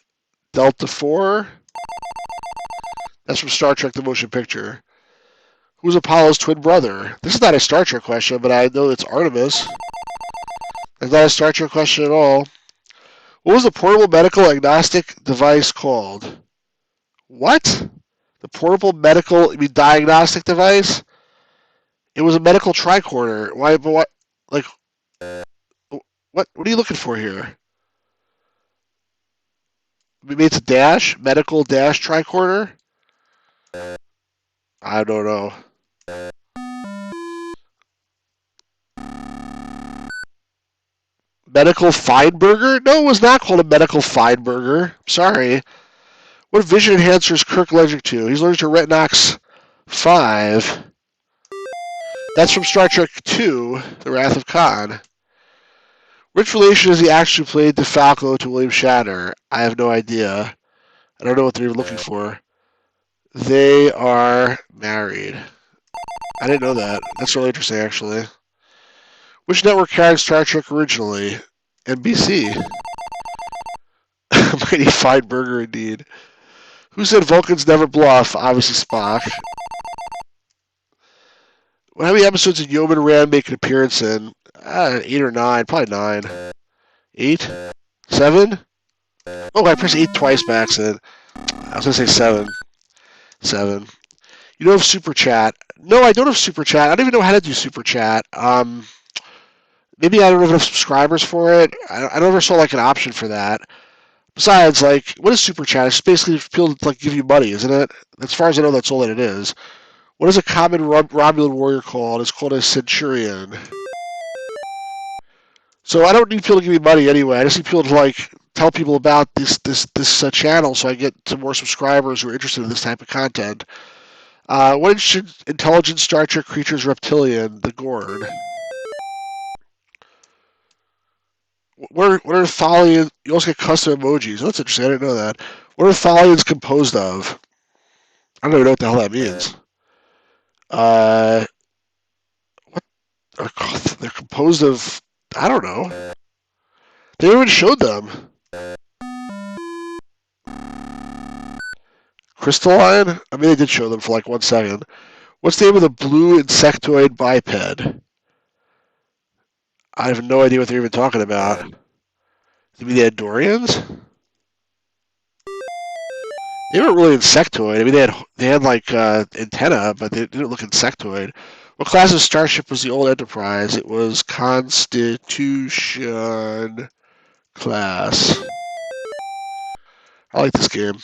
4. That's from Star Trek: The Motion Picture. Who's Apollo's twin brother? This is not a Star Trek question, but I know it's Artemis. It's not a Star Trek question at all. What was the portable medical agnostic device called? What? The portable medical diagnostic device? It was a medical tricorder. Why? But what? Like, what are you looking for here? Maybe it's a dash? Medical dash tricorder? I don't know. Medical Feinberger? No, it was not called a medical Feinberger. Sorry. What vision enhancer is Kirk allergic to? He's allergic to Retinox 5. That's from Star Trek 2, The Wrath of Khan. Which relation is he actually played DeFalco to William Shatner? I have no idea. I don't know what they're looking for. They are married. I didn't know that. That's really interesting, actually. Which network carried Star Trek originally? NBC. Mighty fine burger indeed. Who said Vulcans never bluff? Obviously Spock. How many episodes did Yeoman Rand make an appearance in? 8 or 9. Probably 9. 8? 7? Oh, I pressed 8 twice by accident. I was going to say 7. 7. You don't have Super Chat. No, I don't have Super Chat. I don't even know how to do Super Chat. Maybe I don't have enough subscribers for it. I never saw like an option for that. Besides, like, what is Super Chat? It's basically people to like give you money, isn't it? As far as I know, that's all that it is. What is a common Romulan warrior called? It's called a Centurion. So I don't need people to give me money anyway. I just need people to like tell people about this channel so I get some more subscribers who are interested in this type of content. What intelligent Star Trek creature is reptilian? The Gorn. What are Thalians? You also get custom emojis. Oh, that's interesting. I didn't know that. What are Thalians composed of? I don't even know what the hell that means. What? They're composed of. I don't know. They never even showed them. Crystalline? I mean, they did show them for like 1 second. What's the name of the blue insectoid biped? I have no idea what they're even talking about. You mean the Andorians? They weren't really insectoid. I mean, they had like antenna, but they didn't look insectoid. What class of starship was the old Enterprise? It was Constitution class. I like this game.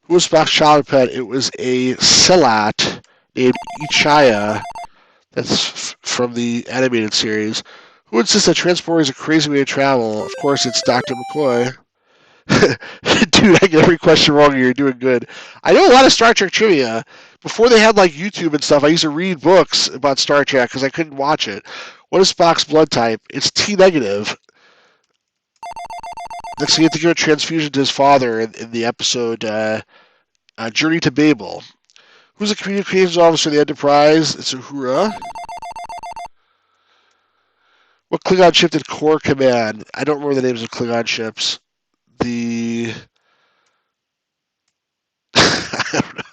Who was Spock's childhood pet? It was a Silat named Ichaya. That's from the animated series. Who insists that transporting is a crazy way to travel? Of course, it's Dr. McCoy. Dude, I get every question wrong. You're doing good. I know a lot of Star Trek trivia. Before they had like YouTube and stuff, I used to read books about Star Trek because I couldn't watch it. What is Spock's blood type? It's T negative. Next, he had to give a transfusion to his father in the episode Journey to Babel. Who's the communications officer of the Enterprise? It's Uhura. What Klingon ship did Core command? I don't remember the names of Klingon ships. I don't know.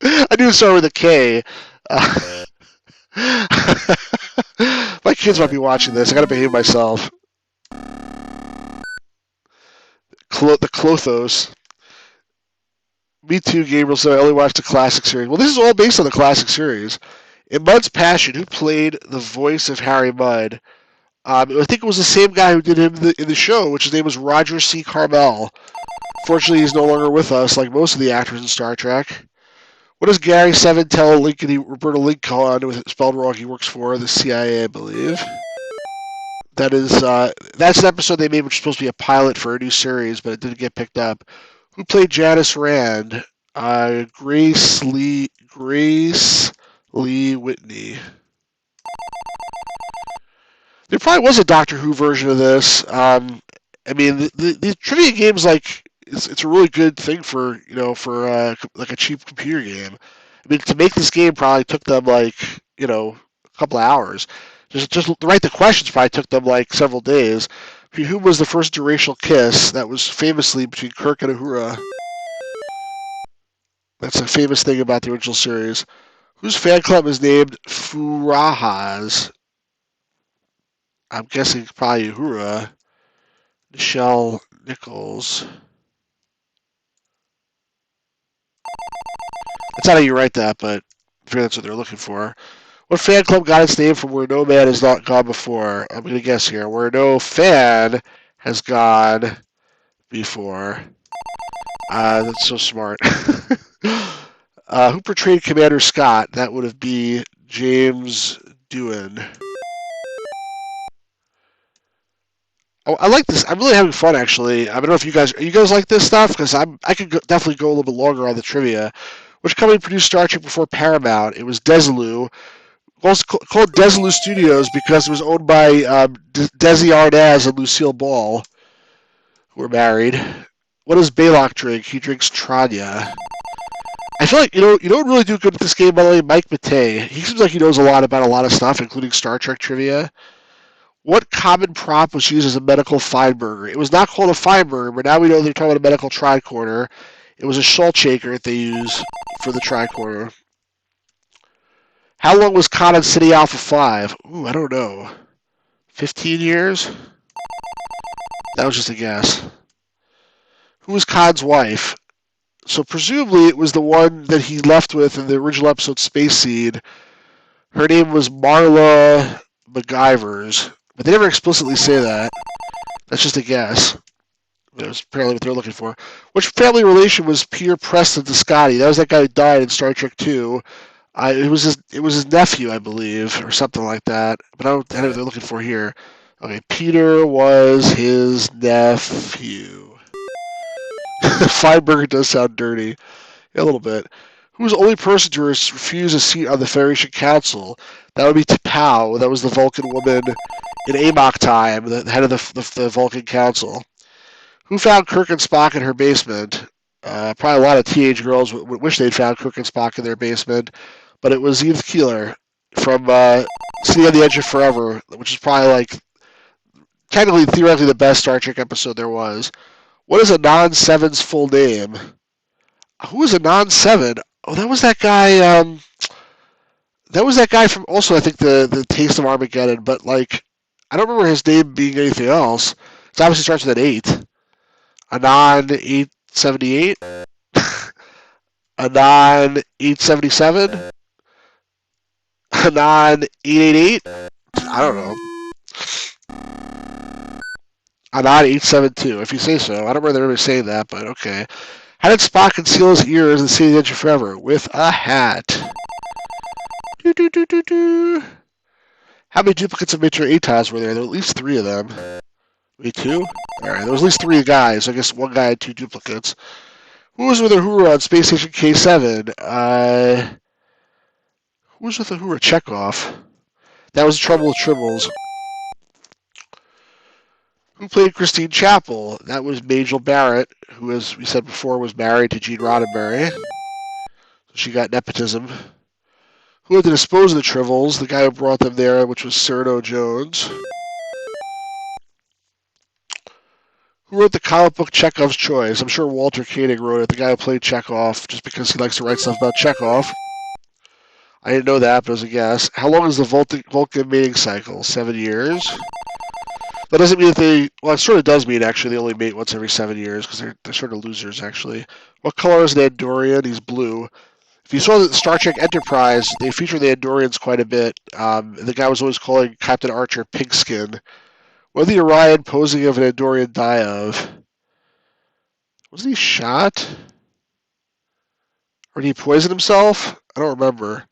I knew it started with a K. My kids might be watching this. I gotta behave myself. The Klothos. Me too, Gabriel said I only watched the classic series. Well, this is all based on the classic series. In Mudd's Passion, who played the voice of Harry Mudd? I think it was the same guy who did him in the show, which his name was Roger C. Carmel. Fortunately, he's no longer with us, like most of the actors in Star Trek. What does Gary Seven tell Roberta Lincoln, with it spelled wrong, he works for the CIA, I believe? That's an episode they made which is supposed to be a pilot for a new series, but it didn't get picked up. Who played Janice Rand? Grace Lee Whitney. There probably was a Doctor Who version of this. I mean, the trivia games it's a really good thing for like a cheap computer game. I mean, to make this game probably took them a couple of hours. Just to write the questions probably took them several days. Who was the first interracial kiss? That was famously between Kirk and Uhura. That's a famous thing about the original series. Whose fan club is named Furahas? I'm guessing probably Uhura. Nichelle Nichols. That's not how you write that, but I figure that's what they're looking for. What fan club got its name from where no man has not gone before? I'm going to guess here. Where no fan has gone before. That's so smart. Who portrayed Commander Scott? That would have been James Doohan. Oh, I like this. I'm really having fun, actually. I don't know if you guys like this stuff, because I could definitely go a little bit longer on the trivia. Which company produced Star Trek before Paramount? It was Desilu. Also called Desilu Studios because it was owned by Desi Arnaz and Lucille Ball, who were married. What does Baylock drink? He drinks Tranya. I feel like you know what really do good at this game, by the way, Mike Matei. He seems like he knows about a lot of stuff, including Star Trek trivia. What common prop was used as a medical Feinberger? It was not called a Feinberger, but now we know they're talking about a medical tricorder. It was a Schultz shaker that they use for the tricorder. How long was Khan on City Alpha 5? Ooh, I don't know. 15 years? That was just a guess. Who was Khan's wife? So presumably it was the one that he left with in the original episode Space Seed. Her name was Marla MacGyvers, but they never explicitly say that. That's just a guess. That was apparently what they're looking for. Which family relation was Peter Preston to Scotty? That was that guy who died in Star Trek 2. It was his nephew, I believe, or something like that. But I don't know what they're looking for here. Okay, Peter was his nephew. Feinberger does sound dirty. Yeah, a little bit. Who was the only person to refuse a seat on the Federation Council? That would be T'Pau. That was the Vulcan woman in Amok time, the head of the Vulcan Council. Who found Kirk and Spock in her basement? Probably a lot of teenage girls wish they'd found Kirk and Spock in their basement, but it was Edith Keeler from City on the Edge of Forever, which is probably like technically, theoretically, the best Star Trek episode there was. What is Anon Seven's full name? Who is Anon Seven? Oh, that was that guy. That was that guy from also I think the Taste of Armageddon, but like I don't remember his name being anything else. It obviously starts with an 8. Anon 878. Anon 877. Anon 888. I don't know. Anon 872. If you say so, I don't remember ever saying that, but okay. How did Spock conceal his ears and see the edge of forever? With a hat. How many duplicates of Major Atos were there? There were at least 3 of them. Maybe 2? Alright, there was at least 3 guys. I guess one guy had 2 duplicates. Who was with Uhura on Space Station K7? Who was with Uhura? Chekhov. That was the Trouble with Tribbles. Who played Christine Chapel? That was Majel Barrett, who, as we said before, was married to Gene Roddenberry. So she got nepotism. Who had to dispose of the Tribbles? The guy who brought them there, which was Cyrano Jones. Who wrote the comic book Chekhov's Choice? I'm sure Walter Koenig wrote it, the guy who played Chekhov, just because he likes to write stuff about Chekhov. I didn't know that, but it was a guess. How long is the Vulcan mating cycle? 7 years? That doesn't mean that they... Well, it sort of does mean, actually, they only mate once every 7 years, because they're sort of losers, actually. What color is an Andorian? He's blue. If you saw the Star Trek Enterprise, they feature the Andorians quite a bit. The guy was always calling Captain Archer Pigskin. What did the Orion posing of an Andorian die of? Wasn't he shot? Or did he poison himself? I don't remember.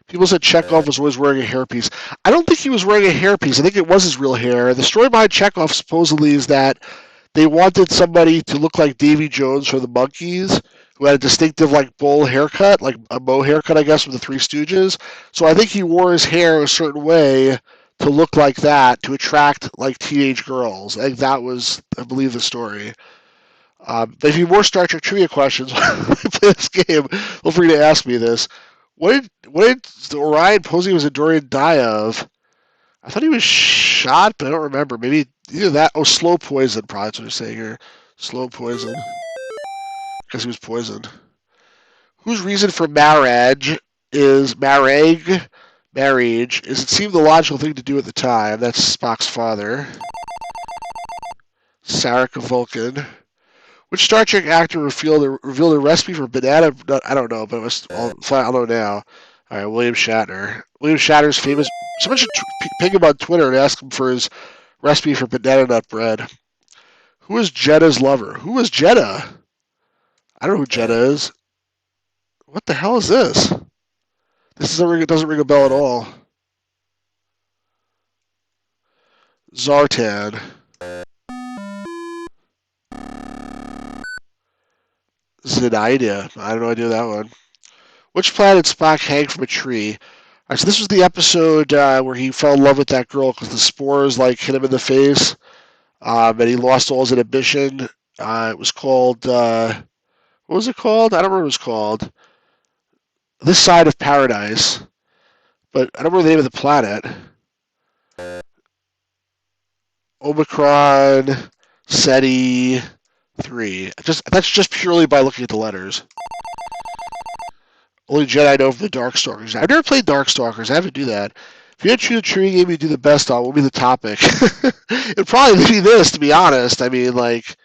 People said Chekhov was always wearing a hairpiece. I don't think he was wearing a hairpiece. I think it was his real hair. The story behind Chekhov supposedly is that they wanted somebody to look like Davy Jones from the Monkees, who had a distinctive like bowl haircut, like a Moe haircut, I guess, from the Three Stooges. So I think he wore his hair a certain way to look like that to attract like teenage girls. I think that was, I believe, the story. But if you have more Star Trek trivia questions while I play this game, feel free to ask me this. What did the Orion posing was a Andorian die of? I thought he was shot, but I don't remember. Maybe either that. Oh, slow poison. Probably that's what they're saying here. Slow poison. Because he was poisoned. Whose reason for marriage is marriage? Is it seemed the logical thing to do at the time? That's Spock's father. Sarek of Vulcan. Which Star Trek actor revealed a recipe for banana nut? I don't know, but I'll know now. All right, William Shatner. William Shatner's famous. Someone should ping him on Twitter and ask him for his recipe for banana nut bread. Who is Jedda's lover? Who is Jedda? I don't know who Jedda is. What the hell is this? It doesn't ring a bell at all. Zartan. Zenaida. I have no idea that one. Which planet did Spock hang from a tree? All right, so this was the episode where he fell in love with that girl because the spores like hit him in the face, and he lost all his inhibition. It was called what was it called? I don't remember what it was called. this side of paradise, but I don't remember the name of the planet. Omicron Ceti 3. That's just purely by looking at the letters. Only Jedi I know from the Darkstalkers. I've never played Darkstalkers. I have to do that. If you had to choose a trivia game you do the best on, what would be the topic? It'd probably be this, to be honest. I mean, like,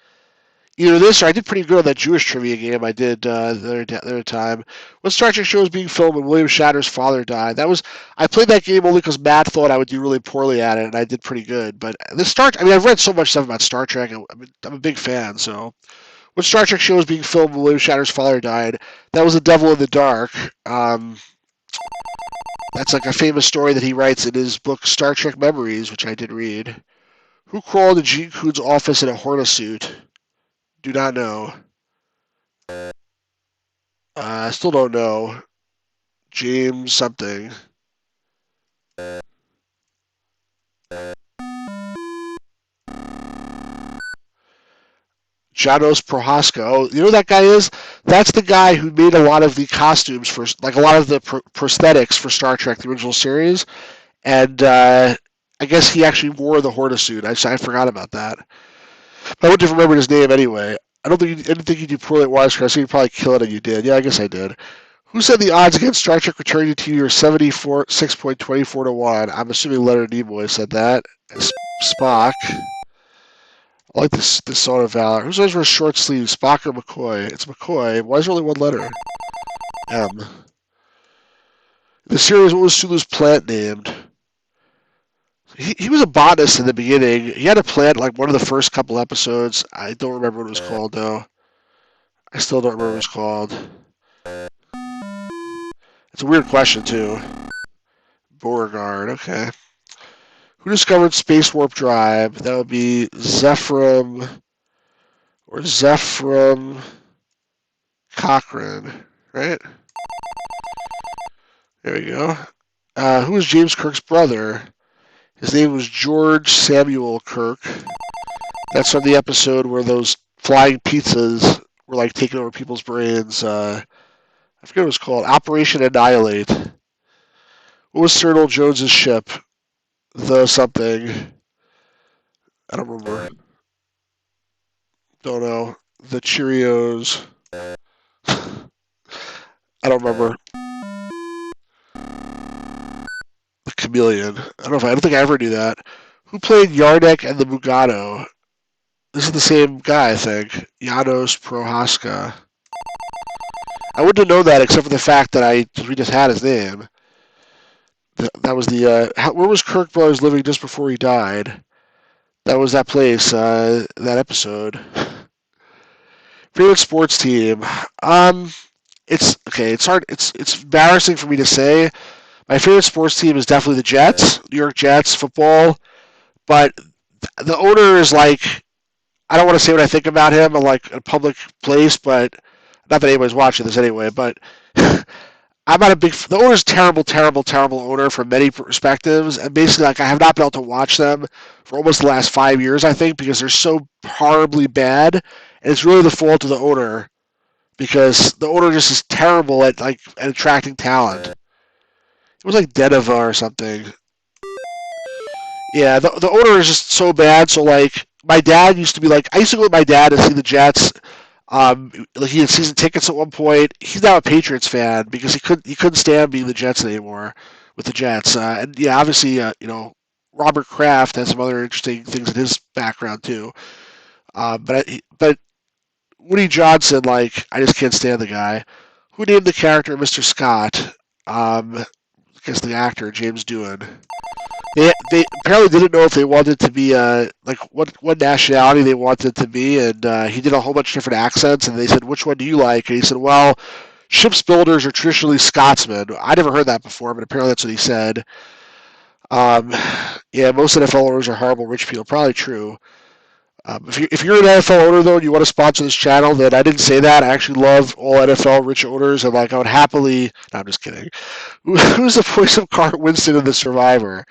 either this or I did pretty good on that Jewish trivia game I did the other time. What Star Trek show was being filmed when William Shatner's father died? I played that game only because Matt thought I would do really poorly at it, and I did pretty good. But I've read so much stuff about Star Trek. I'm a big fan, so. What Star Trek show was being filmed when William Shatner's father died? That was The Devil in the Dark. That's like a famous story that he writes in his book Star Trek Memories, which I did read. Who crawled in Gene Coon's office in a Hornisuit? Do not know. I still don't know. James something. Janos Prohaska. Oh, you know who that guy is? That's the guy who made a lot of the costumes for, like a lot of the prosthetics for Star Trek, the original series. And I guess he actually wore the Hornisuit. I forgot about that. But I wouldn't have remembered his name anyway. I didn't think you did poorly at Wisecraft, so you'd probably kill it, and you did. Yeah, I guess I did. Who said the odds against Star Trek returning to TV are 76.24 to 1? I'm assuming Leonard Nimoy said that. Spock. I like this Song of Valor. Who's always wears short sleeves? Spock or McCoy? It's McCoy. Why is there only one letter? M. The series, what was Sulu's plant named? He was a botanist in the beginning. He had a plant like one of the first couple episodes. I don't remember what it was called, though. I still don't remember what it was called. It's a weird question, too. Beauregard, okay. Who discovered space warp drive? That would be Zephram Cochrane, right? There we go. Who was James Kirk's brother? His name was George Samuel Kirk. That's from the episode where those flying pizzas were like taking over people's brains. I forget what it was called. Operation Annihilate. What was Cyril Jones's ship? The something. I don't remember. Don't know. The Cheerios. I don't remember. The Chameleon. I don't think I ever knew that. Who played Yardak and the Mugano? This is the same guy, I think. Janos Prohaska. I wouldn't have known that except for the fact that we just had his name. That was the where was Kirk Brothers living just before he died? That was that place, that episode. Favorite sports team? It's okay. It's hard. It's embarrassing for me to say. My favorite sports team is definitely the Jets, New York Jets football. But the owner is like, I don't want to say what I think about him in like a public place, but not that anybody's watching this anyway. But I'm not a big. The owner's terrible owner from many perspectives, and basically, like I have not been able to watch them for almost the last 5 years, I think, because they're so horribly bad, and it's really the fault of the owner, because the owner just is terrible at attracting talent. It was like Deneva or something. Yeah, the owner is just so bad. So like, my dad used to be like, I used to go with my dad to see the Jets. Like he had season tickets at one point. He's now a Patriots fan because he couldn't stand being the Jets anymore with the Jets. And yeah, obviously, Robert Kraft has some other interesting things in his background too. But Woody Johnson, like, I just can't stand the guy. Who named the character Mr. Scott? I guess the actor James Doohan. They apparently didn't know if they wanted to be what nationality they wanted to be, and he did a whole bunch of different accents, and they said, which one do you like? And he said, well, ships builders are traditionally Scotsmen. I never heard that before, but apparently that's what he said. Yeah, most NFL owners are horrible rich people. Probably true. If you're an NFL owner, though, and you want to sponsor this channel, then I didn't say that. I actually love all NFL rich owners, and I would happily... No, I'm just kidding. Who's the voice of Carl Winston in The Survivor?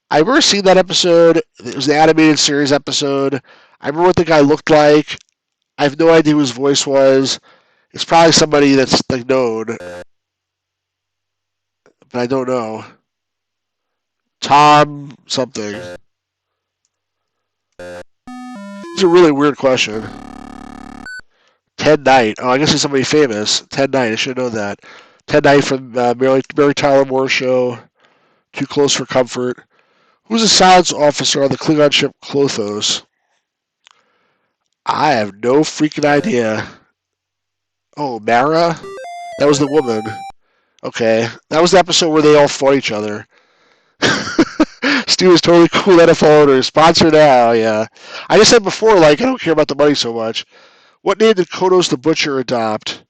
I've never seen that episode. It was the animated series episode. I remember what the guy looked like. I have no idea who his voice was. It's probably somebody that's known. I don't know. Tom something. It's a really weird question. Ted Knight. Oh, I guess he's somebody famous. Ted Knight. I should know that. Ted Knight from Mary Tyler Moore Show. Too Close for Comfort. Who's a science officer on the Klingon ship Klothos? I have no freaking idea. Oh, Mara? That was the woman. Okay. That was the episode where they all fought each other. Stu is totally cool NFL owner. Sponsor now, yeah. I just said before, like, I don't care about the money so much. What name did Kodos the Butcher adopt?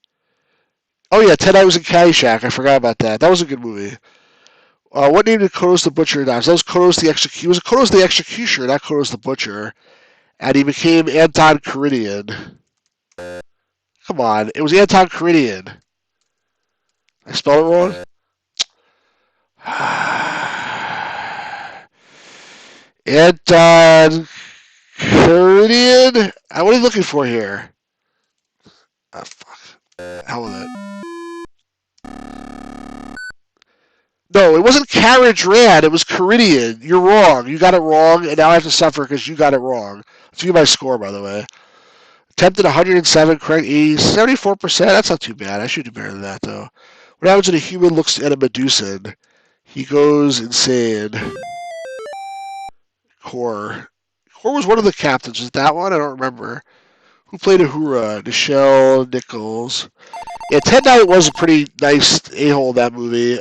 Oh, yeah, Ted Knight was in Caddyshack. I forgot about that. That was a good movie. What name did Kodos the Butcher adopt? That was Kodos the Executioner. He was Kodos the Executioner, not Kodos the Butcher. And he became Anton Caridian. Come on. It was Anton Caridian. I spelled it wrong? Anton Caridian? What are you looking for here? Oh, fuck. Hell with it. No, it wasn't Carriage Rad. It was Caridian. You're wrong. You got it wrong, and now I have to suffer because you got it wrong. Let's give you my score, by the way. Attempted 107, correct 80, 74%. That's not too bad. I should do better than that, though. What happens when a human looks at a Medusan? He goes insane. Core. Core was one of the captains. Was it that one? I don't remember. Who played Uhura? Nichelle Nichols. Yeah, Ted Knight was a pretty nice a-hole in that movie.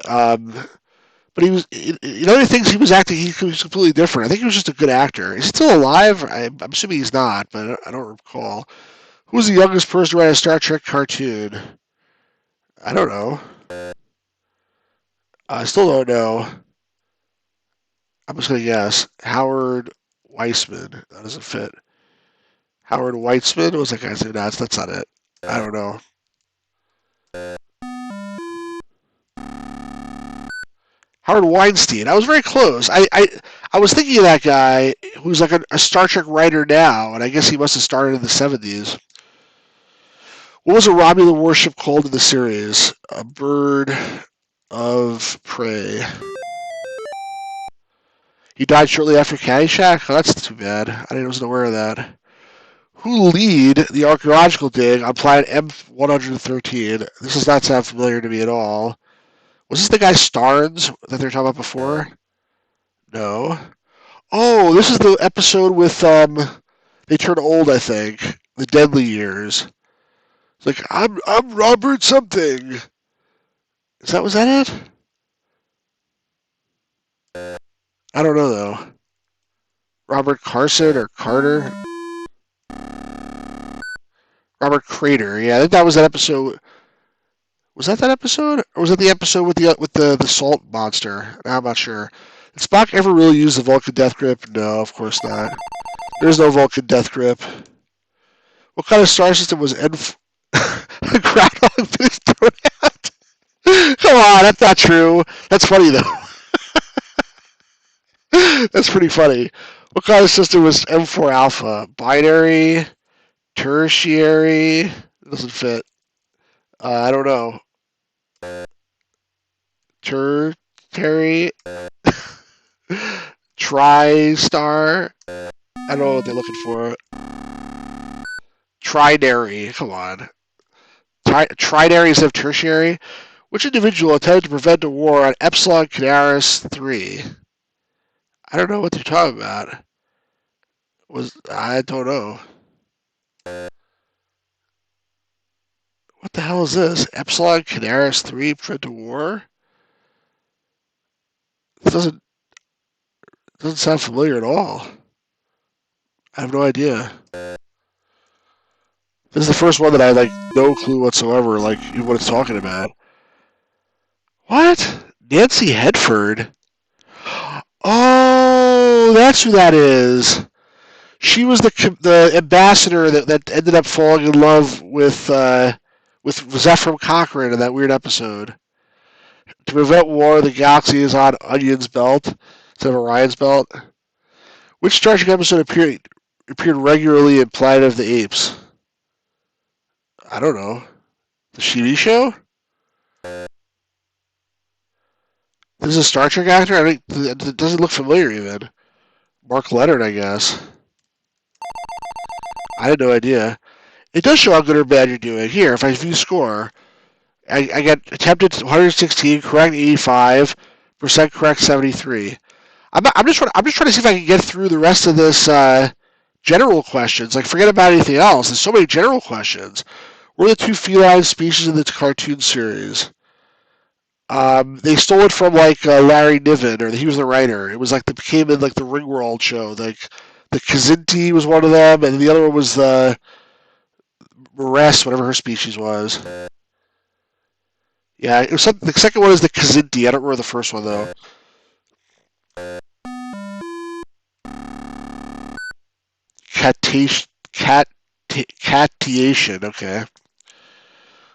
But he was, you know, the things he was acting, he was completely different. I think he was just a good actor. Is he still alive? I'm assuming he's not, but I don't recall. Who was the youngest person to write a Star Trek cartoon? I don't know. I still don't know. I'm just going to guess. Howard Weissman. That doesn't fit. Howard Weitzman? What was that guy's name? No, that's not it. I don't know. Howard Weinstein. I was very close. I was thinking of that guy who's like a Star Trek writer now, and I guess he must have started in the 70s. What was a Romulan warship called in the series? A bird of prey. He died shortly after Caddyshack? Oh, that's too bad. I wasn't aware of that. Who lead the archaeological dig on planet M113? This does not sound familiar to me at all. Was this the guy Starnes that they were talking about before? No. Oh, this is the episode with, they turn old, I think. The Deadly Years. It's like, I'm Robert something. Was that it? I don't know, though. Robert Carson or Carter? Robert Crater. Yeah, I think that was that episode. Was that episode? Or was that the episode with the salt monster? I'm not sure. Did Spock ever really use the Vulcan death grip? No, of course not. There's no Vulcan death grip. What kind of star system was Groundhog finished thrown out? Come on, that's not true. That's funny, though. That's pretty funny. What kind of system was M4 Alpha? Binary? Tertiary? It doesn't fit. I don't know. Tertiary? Tri-star? I don't know what they're looking for. Trinary. Come on. Trinary instead of tertiary? Which individual attempted to prevent a war on Epsilon Canaris 3? I don't know what they're talking about. I don't know. What the hell is this? Epsilon Canaris 3 prevent a war? It doesn't sound familiar at all. I have no idea. This is the first one that I no clue whatsoever, what it's talking about. What? Nancy Hedford? Oh, that's who that is. She was the ambassador that ended up falling in love with Zephyr Cochrane in that weird episode. To prevent war, the galaxy is on Onion's belt instead of Orion's belt. Which Star Trek episode appeared regularly in Planet of the Apes? I don't know. The TV show? This is a Star Trek actor? I think it doesn't look familiar even. Mark Leonard, I guess. I had no idea. It does show how good or bad you're doing. Here, if I view score, I get attempted 116, correct 85%, correct 73. I'm just trying to see if I can get through the rest of this general questions. Like, forget about anything else. There's so many general questions. What are the two feline species in the cartoon series? They stole it from like Larry Niven, or he was the writer. It was like it became in like the Ringworld show. Like the Kazinti was one of them, and the other one was the Maress, whatever her species was. Yeah, it was the second one is the Kazinti. I don't remember the first one though. Catiation. Okay.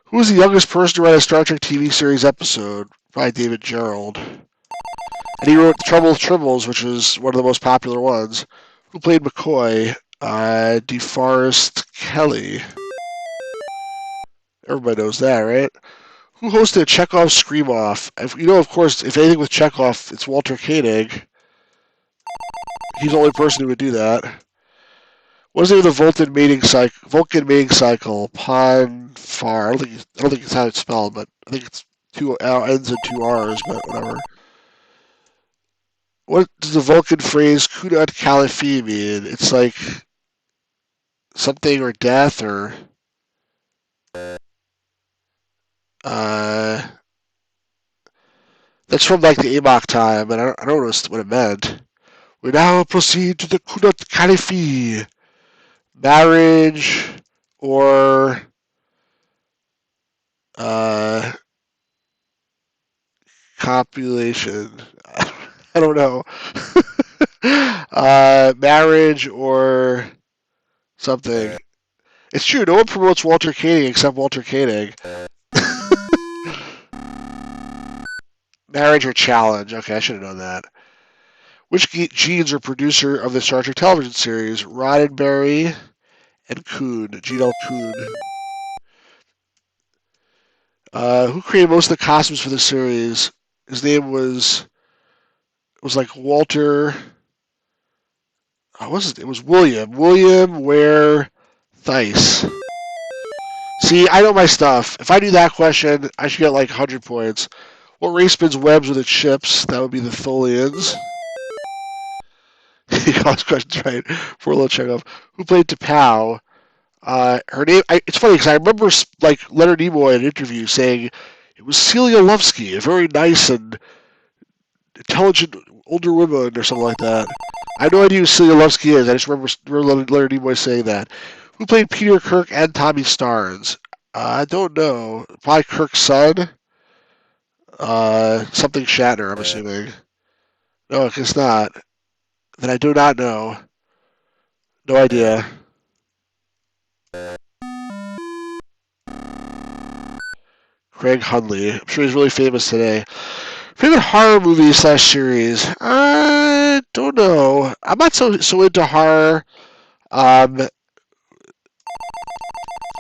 Who was the youngest person to write a Star Trek TV series episode? Probably David Gerrold. And he wrote Trouble with Tribbles, which is one of the most popular ones. Who played McCoy? DeForest Kelly. Everybody knows that, right? Who hosted Chekhov's Scream Off? You know, of course, if anything with Chekhov, it's Walter Koenig. He's the only person who would do that. What is the name of the Vulcan mating cycle? Ponfar. I don't think it's how it's spelled, but I think it's two N's and two R's, but whatever. What does the Vulcan phrase "Kunat Kalifi" mean? It's like something or death or that's from like the Amok time, and I don't know what it meant. We now proceed to the Kunat Kalifi. Marriage or copulation. I don't know. Marriage or something. It's true. No one promotes Walter Koenig except Walter Koenig. Marriage or challenge. Okay, I should have known that. Which genes are producer of the Star Trek television series? Roddenberry and Kuhn. Gene L. Kuhn. Who created most of the costumes for the series? His name was like Walter. It was William. William Ware Theiss. See, I know my stuff. If I do that question, I should get like 100 points. What race spins webs with its ships? That would be the Tholians. You got those questions right. For a little Chekhov. Who played T'Pau? Her name. It's funny because I remember like Leonard Nimoy in an interview saying it was Celia Lovsky, a very nice and intelligent older woman or something like that. I have no idea who Celia Lovsky is. I just remember Leonard Nimoy saying that. Who played Peter Kirk and Tommy Starnes? I don't know. Probably Kirk's son. Something Shatner, I'm assuming. No, I guess not. Then I do not know. No idea. Craig Hundley. I'm sure he's really famous today. Favorite horror movie / series? I don't know. I'm not so into horror. I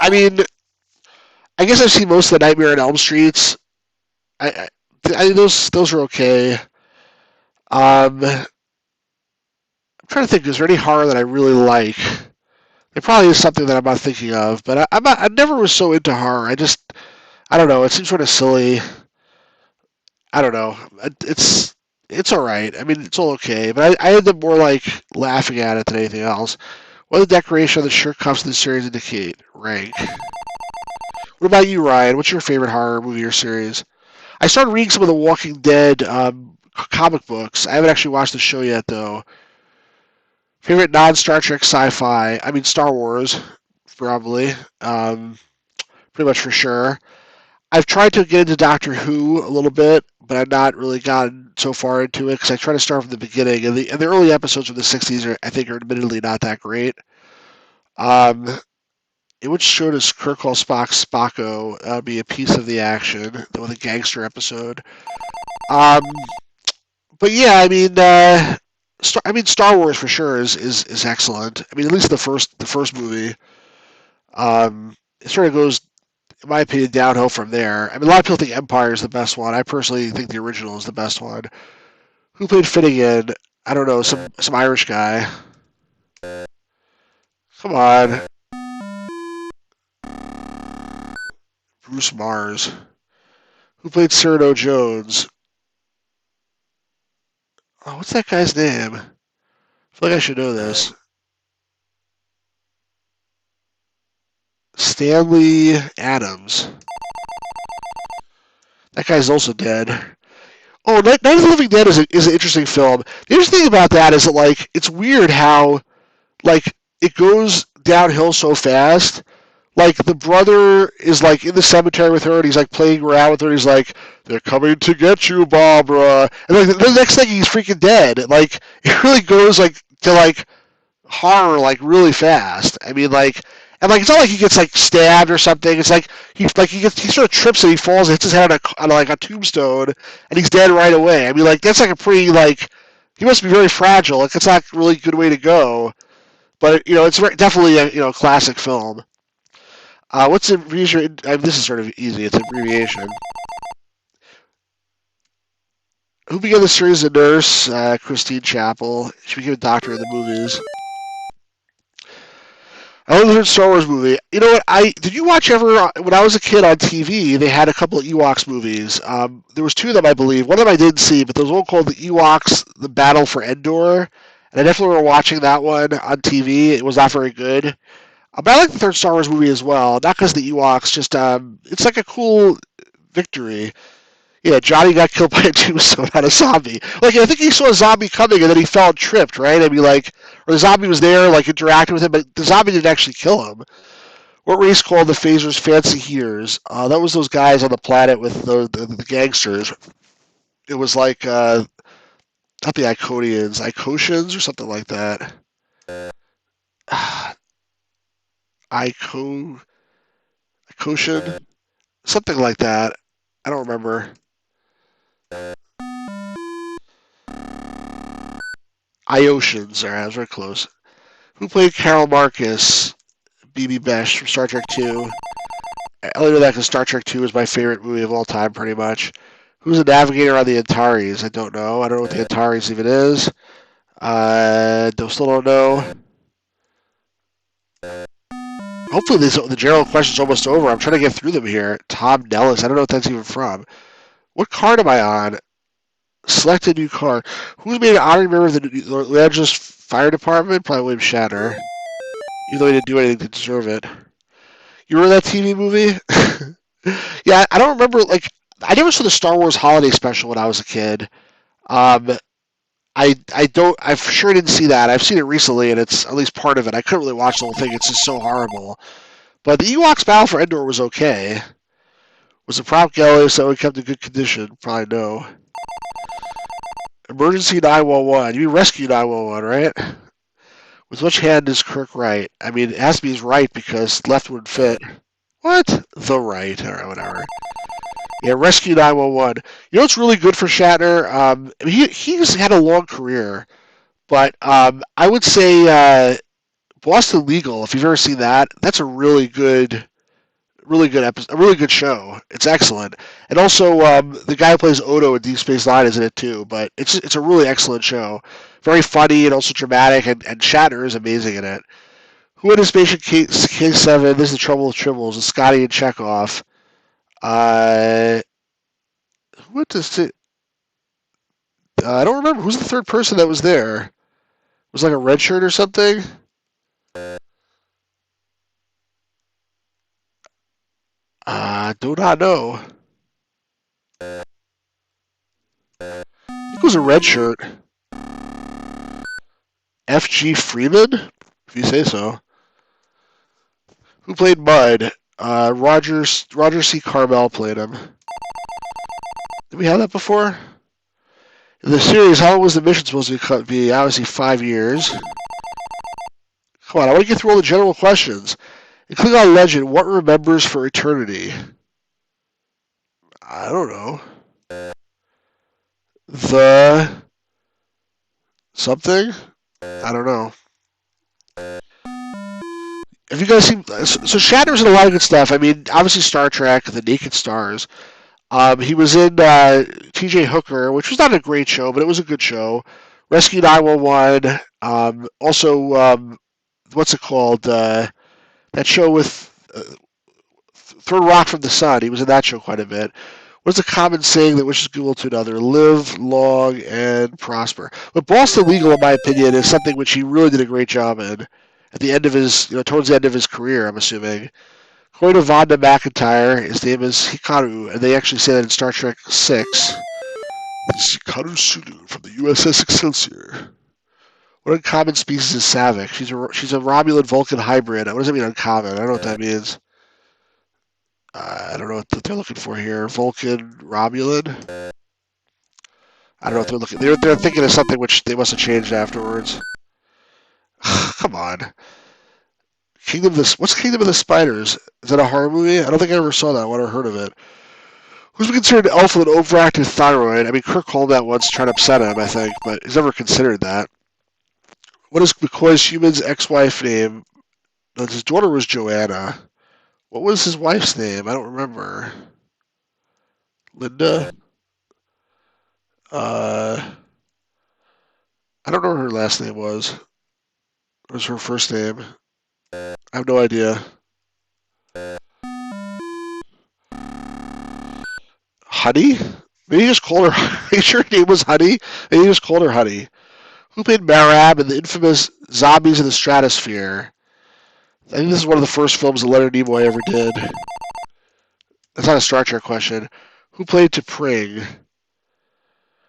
mean, I guess I've seen most of the Nightmare on Elm Streets. Those are okay. I'm trying to think. Is there any horror that I really like? There probably is something that I'm not thinking of, but I never was so into horror. I don't know. It seems sort of silly. I don't know. It's all right. I mean, it's all okay, but I end up more like laughing at it than anything else. What does the decoration of the shirt cuffs of the series indicate? Rank. What about you, Ryan? What's your favorite horror movie or series? I started reading some of the Walking Dead comic books. I haven't actually watched the show yet, though. Favorite non-Star Trek sci-fi? I mean, Star Wars, probably. Pretty much for sure. I've tried to get into Doctor Who a little bit, but I've not really gotten so far into it because I try to start from the beginning. And the early episodes from the 60s I think are admittedly not that great. Which show does Kirk call Spock Spocko? Be a piece of the action with a gangster episode. But yeah, Star Wars for sure is excellent. I mean, at least the first movie. It sort of goes in my opinion, downhill from there. I mean, a lot of people think Empire is the best one. I personally think the original is the best one. Who played Finnegan? I don't know, some Irish guy. Come on. Bruce Mars. Who played Cyrano Jones? Oh, what's that guy's name? I feel like I should know this. Stanley Adams. That guy's also dead. Oh, Night of the Living Dead is an interesting film. The interesting thing about that is that, like, it's weird how, like, it goes downhill so fast. Like, the brother is, like, in the cemetery with her, and he's, like, playing around with her, and he's like, they're coming to get you, Barbara. And, like, the next thing, he's freaking dead. Like, it really goes, like, to, like, horror, like, really fast. I mean, like, and, like, it's not like he gets, like, stabbed or something. It's like, he sort of trips and he falls and hits his head on like, a tombstone, and he's dead right away. I mean, like, that's, like, a pretty, like, he must be very fragile. Like, it's not a really good way to go. But, you know, it's definitely a, you know, classic film. What's the abbreviation? This is sort of easy. It's an abbreviation. Who began the series as a nurse? Christine Chapel. She became a doctor in the movies. I love the third Star Wars movie. You know what? Did you watch ever, when I was a kid on TV, they had a couple of Ewoks movies. There was two of them, I believe. One of them I didn't see, but there was one called The Ewoks, The Battle for Endor. And I definitely remember watching that one on TV. It was not very good. But I like the third Star Wars movie as well. Not because the Ewoks, just it's like a cool victory. Yeah, Johnny got killed by a tombstone, not a zombie. Like, I think he saw a zombie coming and then he fell and tripped, right? I mean, like, or the zombie was there, like, interacting with him, but the zombie didn't actually kill him. What race called the Phasers Fancy Heaters? That was those guys on the planet with the gangsters. It was like, not the Iconians, Icosians or something like that. Icosian? Something like that. I don't remember. Iosians. All right, I was very close. Who played Carol Marcus? BB Besh from Star Trek 2. I only know that because Star Trek 2 is my favorite movie of all time, pretty much. Who's the navigator on the Antares? I don't know. I don't know what the Antares even is. Still don't know. Hopefully the general question's almost over. I'm trying to get through them here. Tom Nellis. I don't know what that's even from. What card am I on? Select a new card. Who's made an honorary member of the Los Angeles Fire Department? Probably William Shatner. Even though he didn't do anything to deserve it. You remember that TV movie? Yeah, I don't remember, like, I never saw the Star Wars Holiday Special when I was a kid. I for sure didn't see that. I've seen it recently, and it's at least part of it. I couldn't really watch the whole thing. It's just so horrible. But the Ewoks Battle for Endor was okay. Was the prop gallery so it kept in good condition? Probably no. Emergency 911. You mean Rescue 911, right? With which hand is Kirk right? I mean, it has to be his right because left wouldn't fit. What? The right. All right, whatever. Yeah, Rescue 911. You know what's really good for Shatner? He's had a long career, but I would say Boston Legal. If you've ever seen that, that's a really good episode, a really good show. It's excellent, and also the guy who plays Odo in Deep Space Nine is in it too. But it's a really excellent show, very funny and also dramatic, and Shatner is amazing in it. Who had his patient K7? This is the Trouble with Tribbles. It's Scotty and Chekhov. What does it? I don't remember. Who's the third person that was there? Was it like a red shirt or something? Do not know. I think it was a red shirt. F.G. Freeman, if you say so. Who played Mud? Roger C. Carmel played him. Did we have that before? In the series, how long was the mission supposed to be? Obviously 5 years. Come on, I want to get through all the general questions. And click on Legend. What remembers for eternity? I don't know. The something? I don't know. Have you guys seen? So Shatner's in a lot of good stuff. I mean, obviously Star Trek, The Naked Stars. He was in T.J. Hooker, which was not a great show, but it was a good show. Rescue 911. Also, what's it called? That show with Throw a Rock from the Sun. He was in that show quite a bit. What's a common saying that wishes goodwill to another? Live long and prosper. But Boston Legal, in my opinion, is something which he really did a great job in at the end of his, towards the end of his career, I'm assuming. According to Vonda McIntyre, his name is Hikaru, and they actually say that in Star Trek 6. This is Hikaru Sulu from the USS Excelsior. What uncommon species is Savick? She's a Romulan Vulcan hybrid. What does that mean, uncommon? I don't know what that means. I don't know what they're looking for here. Vulcan Romulan? I don't know what they're looking. They're thinking of something which they must have changed afterwards. Come on. What's Kingdom of the Spiders? Is that a horror movie? I don't think I ever saw that one or heard of it. Who's been considered an elf with an overactive thyroid? I mean, Kirk called that once, trying to upset him, I think, but he's never considered that. What is McCoy's human's ex-wife name? No, his daughter was Joanna. What was his wife's name? I don't remember. Linda? I don't know what her last name was. What was her first name? I have no idea. Honey? Maybe he just called her. Are you sure her name was Honey? Maybe he just called her Honey. Who played Marab in the infamous Zombies in the Stratosphere? I think this is one of the first films that Leonard Nimoy ever did. That's not a Star Trek question. Who played T'Pring?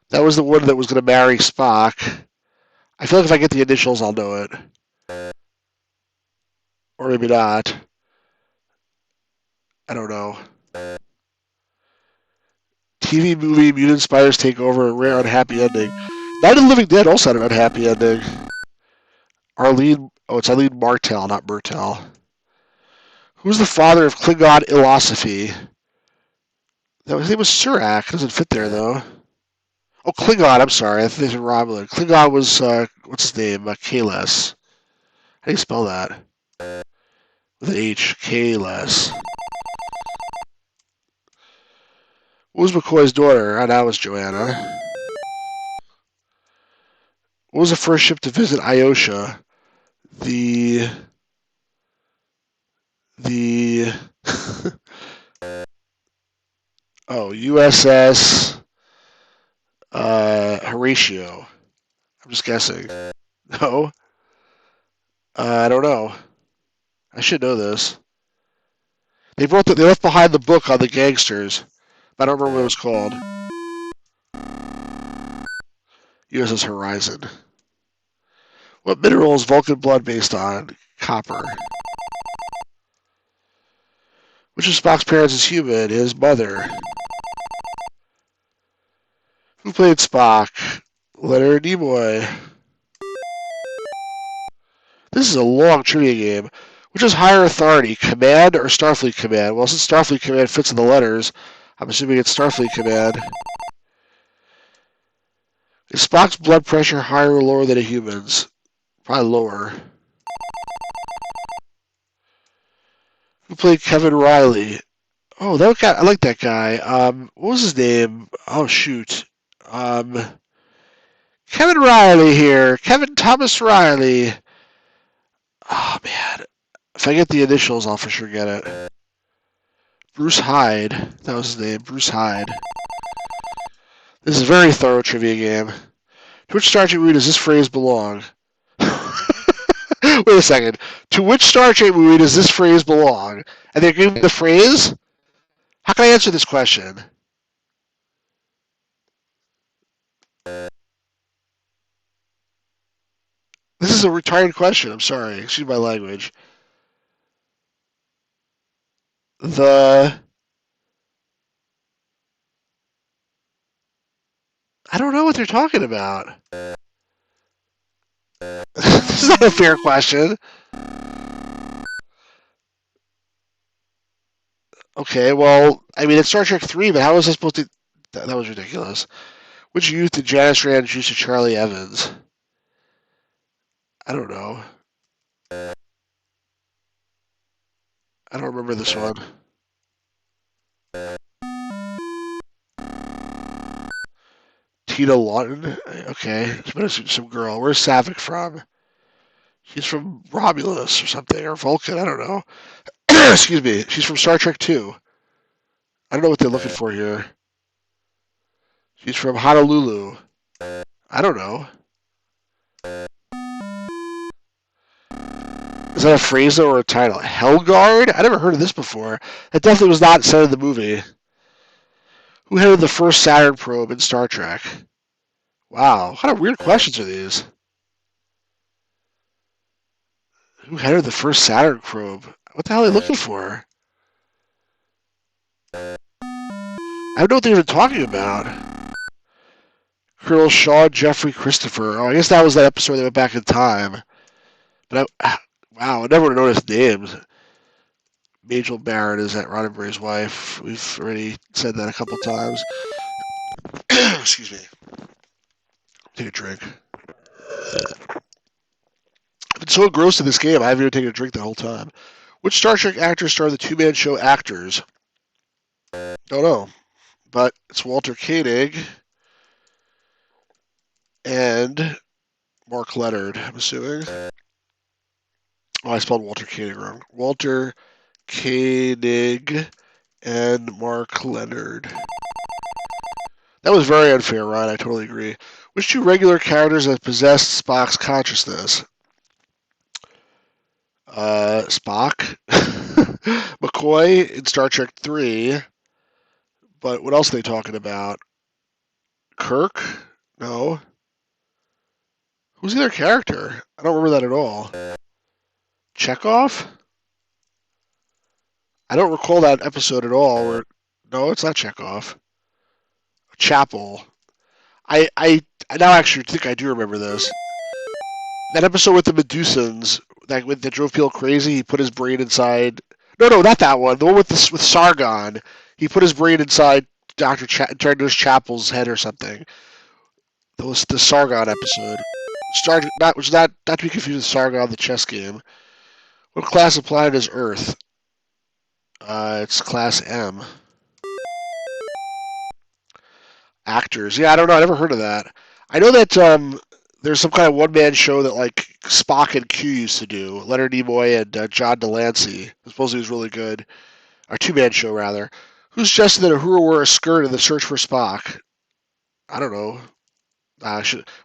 That was the one that was going to marry Spock. I feel like if I get the initials, I'll know it. Or maybe not. I don't know. TV movie Mutant Spiders Take Over, a rare unhappy ending. Night of the Living Dead also had an unhappy ending. It's Eileen Martell, not Murtel. Who's the father of Klingon philosophy? His name was Surak. Doesn't fit there, though. Oh, Klingon, I'm sorry. I think they said Romulan. Klingon was, what's his name? Kales. How do you spell that? With an H. Kales. What was McCoy's daughter? Oh, that was Joanna. What was the first ship to visit Iosha? The USS Horatio. I'm just guessing. No? I don't know. I should know this. They left behind the book on the gangsters. But I don't remember what it was called. USS Horizon. What mineral is Vulcan blood based on? Copper. Which of Spock's parents is human? His mother. Who played Spock? Leonard Nimoy. This is a long trivia game. Which is higher authority, Command or Starfleet Command? Well, since Starfleet Command fits in the letters, I'm assuming it's Starfleet Command. Is Spock's blood pressure higher or lower than a human's? Probably lower. Who played Kevin Riley? Oh, that guy. I like that guy. What was his name? Oh, shoot. Kevin Riley here. Kevin Thomas Riley. Oh, man. If I get the initials, I'll for sure get it. Bruce Hyde. That was his name. Bruce Hyde. This is a very thorough trivia game. To which Star Trek movie does this phrase belong? Wait a second. To which Star Trek movie does this phrase belong? And they're giving the phrase? How can I answer this question? This is a retired question. I'm sorry. Excuse my language. I don't know what they're talking about. This is not a fair question. Okay, well, I mean, it's Star Trek 3, but how was I supposed to... That was ridiculous. Which youth did Janice Rand introduce to Charlie Evans? I don't know. I don't remember this one. Tina Lawton. Okay, it's been some girl. Where's Savick from? She's from Romulus or something, or Vulcan. I don't know. Excuse me. She's from Star Trek 2. I don't know what they're looking for here. She's from Honolulu. I don't know. Is that a phrase or a title? Hellguard? I never heard of this before. That definitely was not said in the movie. Who headed the first Saturn probe in Star Trek? Wow, what kind of weird questions are these? Who headed the first Saturn probe? What the hell are they looking for? I don't know what they're even talking about. Colonel Shaw, Jeffrey Christopher. Oh, I guess that was that episode they went back in time. But wow, I never would have known his names. Majel Barrett is that Roddenberry's wife. We've already said that a couple times. Excuse me. Take a drink. I've been so engrossed in this game, I haven't even taken a drink the whole time. Which Star Trek actors star the two-man show Actors? Don't know. But it's Walter Koenig and Mark Leonard, I'm assuming. Oh, I spelled Walter Koenig wrong. Walter Koenig and Mark Leonard. That was very unfair, Ryan. I totally agree. Which two regular characters have possessed Spock's consciousness? Spock. McCoy in Star Trek 3. But what else are they talking about? Kirk? No. Who's the other character? I don't remember that at all. Chekhov? I don't recall that episode at all. Where, no, it's not Chekhov. Chapel. I now actually think I do remember this. That episode with the Medusans that drove people crazy. He put his brain inside. No, not that one. The one with Sargon. He put his brain inside Dr. Chapel's head or something. That was the Sargon episode. Not to be confused with Sargon, the chess game. What class of planet is Earth? It's class M. Actors. Yeah, I don't know. I never heard of that. I know that there's some kind of one-man show that like Spock and Q used to do. Leonard Nimoy and John Delancey. Supposedly it was really good. Or two-man show, rather. Who suggested that Uhura wore a skirt in the search for Spock? I don't know.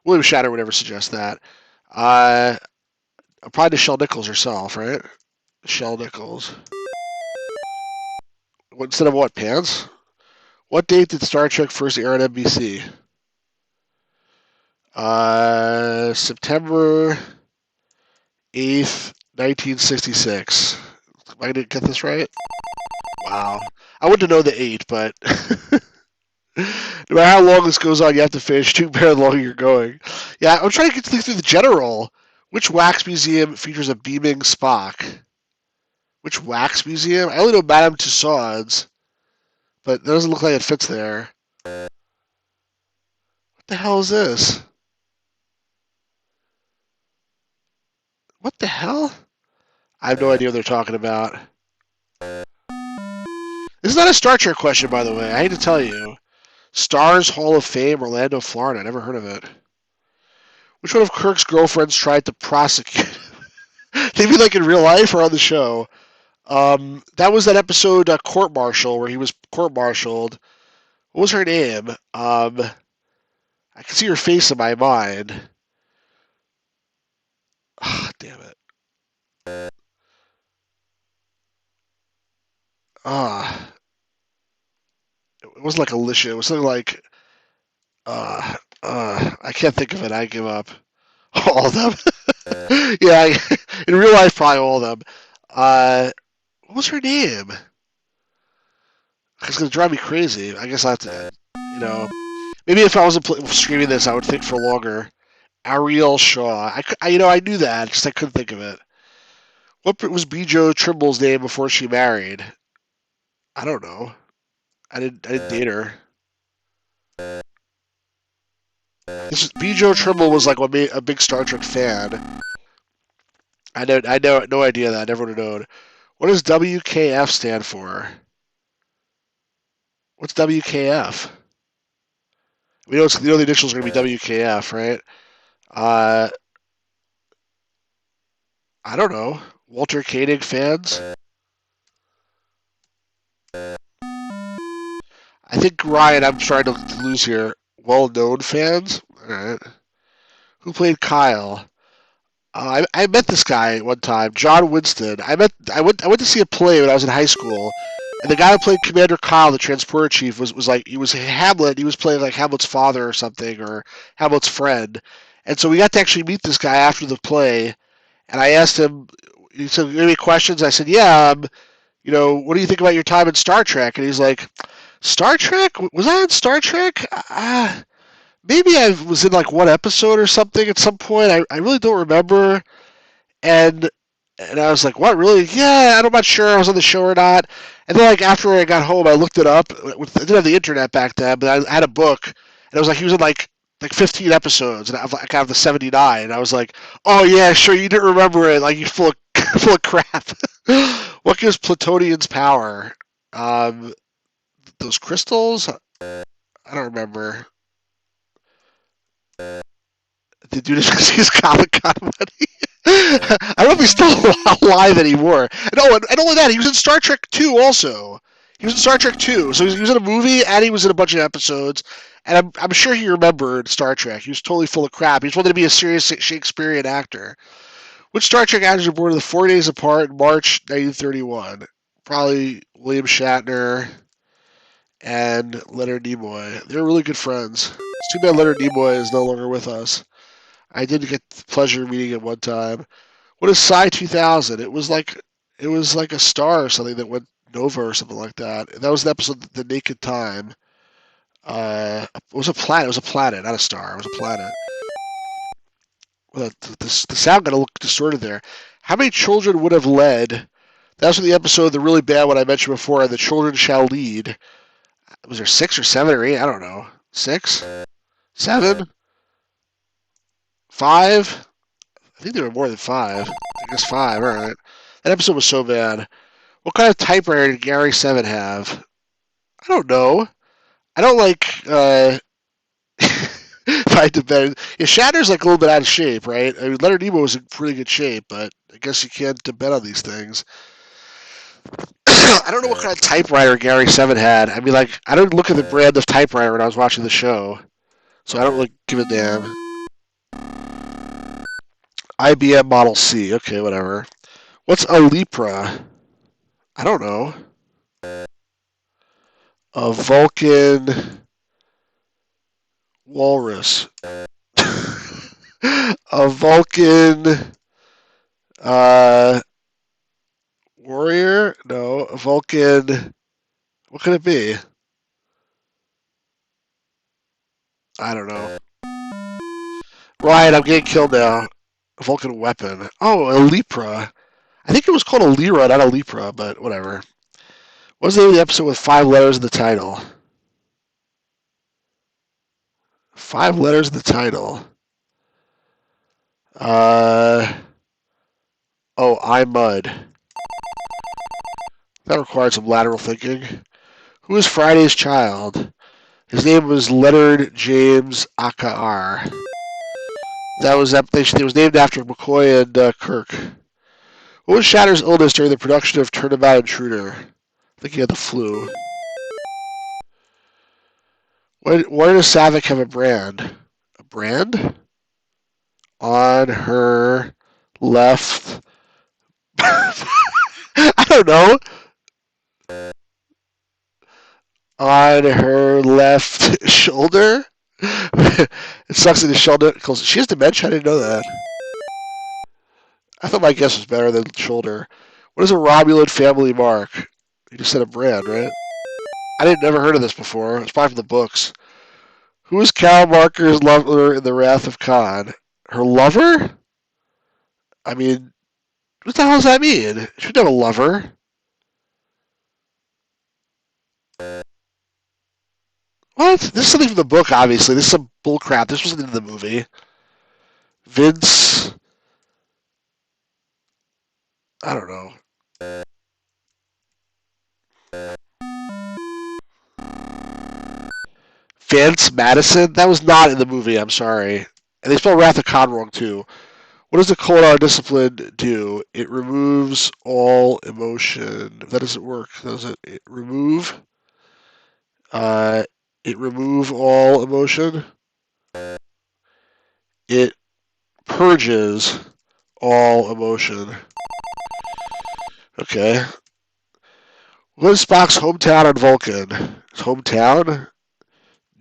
William Shatner would never suggest that. Probably Nichelle Nichols herself, right? Nichelle Nichols. Instead of what, pants? What date did Star Trek first air on NBC? September 8th, 1966. Am I going to get this right? Wow. I wouldn't know the 8, but no matter how long this goes on, you have to finish. Too bad the longer you're going. Yeah, I'm trying to get through the general. Which wax museum features a beaming Spock? Which wax museum? I only know Madame Tussauds, but it doesn't look like it fits there. What the hell is this? What the hell? I have no idea what they're talking about. This is not a Star Trek question, by the way. I hate to tell you. Stars Hall of Fame, Orlando, Florida. Never heard of it. Which one of Kirk's girlfriends tried to prosecute? They mean like in real life or on the show? That was that episode, Court Martial, where he was court-martialed. What was her name? I can see her face in my mind. Ah, damn it. It wasn't like Alicia. It was something like, I can't think of it. I give up. All of them. Yeah, in real life, probably all of them. What was her name? It's going to drive me crazy. I guess I have to, maybe if I wasn't streaming this, I would think for longer. Ariel Shaw. I knew that, just I couldn't think of it. What was Bijo Trimble's name before she married? I don't know. I didn't date her. Bijo Trimble was like a big Star Trek fan. I know, no idea that. I never would have known. What does WKF stand for? What's WKF? We know, the initials are going to be WKF, right? I don't know. Walter Koenig fans? I think, Ryan, I'm trying to lose here. Well-known fans? All right. Who played Kyle? I met this guy one time, John Winston. I went to see a play when I was in high school, and the guy who played Commander Kyle, the transporter chief, was like, he was Hamlet. He was playing like Hamlet's father or something, or Hamlet's friend. And so we got to actually meet this guy after the play, and I asked him. He said, "Any questions?" I said, "Yeah. What do you think about your time in Star Trek?" And he's like, "Star Trek? Was I in Star Trek? Maybe I was in like one episode or something at some point. I really don't remember." And I was like, "What, really?" "Yeah, I'm not sure I was on the show or not." And then like after I got home, I looked it up. I didn't have the internet back then, but I had a book, and it was like he was in like 15 episodes, and I have the 79. And I was like, "Oh yeah, sure, you didn't remember it. Like, you're full of full of crap." What gives Plutonians power? Um, those crystals? I don't remember. The dude is because he's Comic Con money. I don't know if he's still alive anymore. And only that, he was in Star Trek 2 also. He was in Star Trek 2. So he was in a movie and he was in a bunch of episodes. And I'm sure he remembered Star Trek. He was totally full of crap. He just wanted to be a serious Shakespearean actor. Which Star Trek actors were born in the 4 days apart in March 1931? Probably William Shatner and Leonard Nimoy. They were really good friends. It's too bad Leonard Nimoy is no longer with us. I did get the pleasure of meeting him one time. What is Psi 2000? It was like a star or something that went nova or something like that. That was the episode The Naked Time. It was a planet. It was a planet, not a star. It was a planet. Well, the sound got a little distorted there. How many children would have led? That's from the episode, the really bad one I mentioned before, The Children Shall Lead. Was there 6 or 7 or 8? I don't know. 6? 7? 5? I think there were more than 5. I guess 5, alright. That episode was so bad. What kind of typewriter did Gary 7 have? I don't know. I don't like, find the better. Yeah, Shatner's like a little bit out of shape, right? I mean, Leonard Nimoy was in pretty good shape, but I guess you can't bet on these things. I don't know what kind of typewriter Gary 7 had. I mean, like, I don't look at the brand of typewriter when I was watching the show, so I don't really give a damn. IBM Model C. Okay, whatever. What's a Lepra? I don't know. A Vulcan walrus. A Vulcan warrior? No. A Vulcan. What could it be? I don't know. Ryan, I'm getting killed now. A Vulcan weapon. Oh, a Lepra. I think it was called a Lyra, not a Lepra, but whatever. What's the name of the episode with 5 letters in the title? 5 letters in the title. I Mud. That required some lateral thinking. Who is Friday's child? His name was Leonard James Akar. It was named after McCoy and Kirk. What was Shatner's illness during the production of Turnabout Intruder? I think he had the flu. Why does Savick have a brand? A brand? On her left. I don't know. On her left shoulder? It sucks in the shoulder. She has dementia? I didn't know that. I thought my guess was better than shoulder. What is a Romulan family mark? You just said a brand, right? I didn't never heard of this before. It's probably from the books. Who is Cal Marker's lover in The Wrath of Khan? Her lover? I mean, what the hell does that mean? She would have a lover. What? This is something from the book, obviously. This is some bullcrap. This wasn't in the movie. Vince. I don't know. Vance Madison? That was not in the movie, I'm sorry. And they spelled Wrath of Khan wrong, too. What does the colon discipline do? It removes all emotion. If that doesn't work, does it remove? It remove all emotion. It purges all emotion. Okay. What is Spock's hometown on Vulcan? His hometown?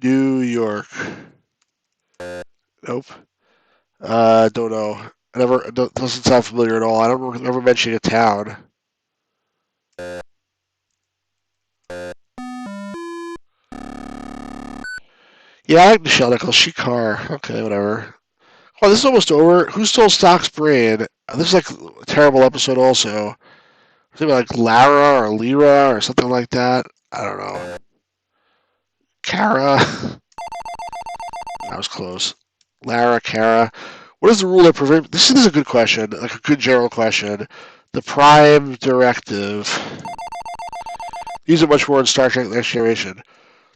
New York. Nope. Don't know. Doesn't sound familiar at all. I don't remember mentioning a town. Yeah, I like Michelle Nichols. Shikar. Okay, whatever. Oh, this is almost over. Who stole Spock's brain? This is like a terrible episode also. I think like Lara or Lyra or something like that. I don't know. Kara. That was close. Lara, Kara. What is the rule that prevents... This is a good question, like a good general question. The Prime Directive. These are much more in Star Trek Next Generation.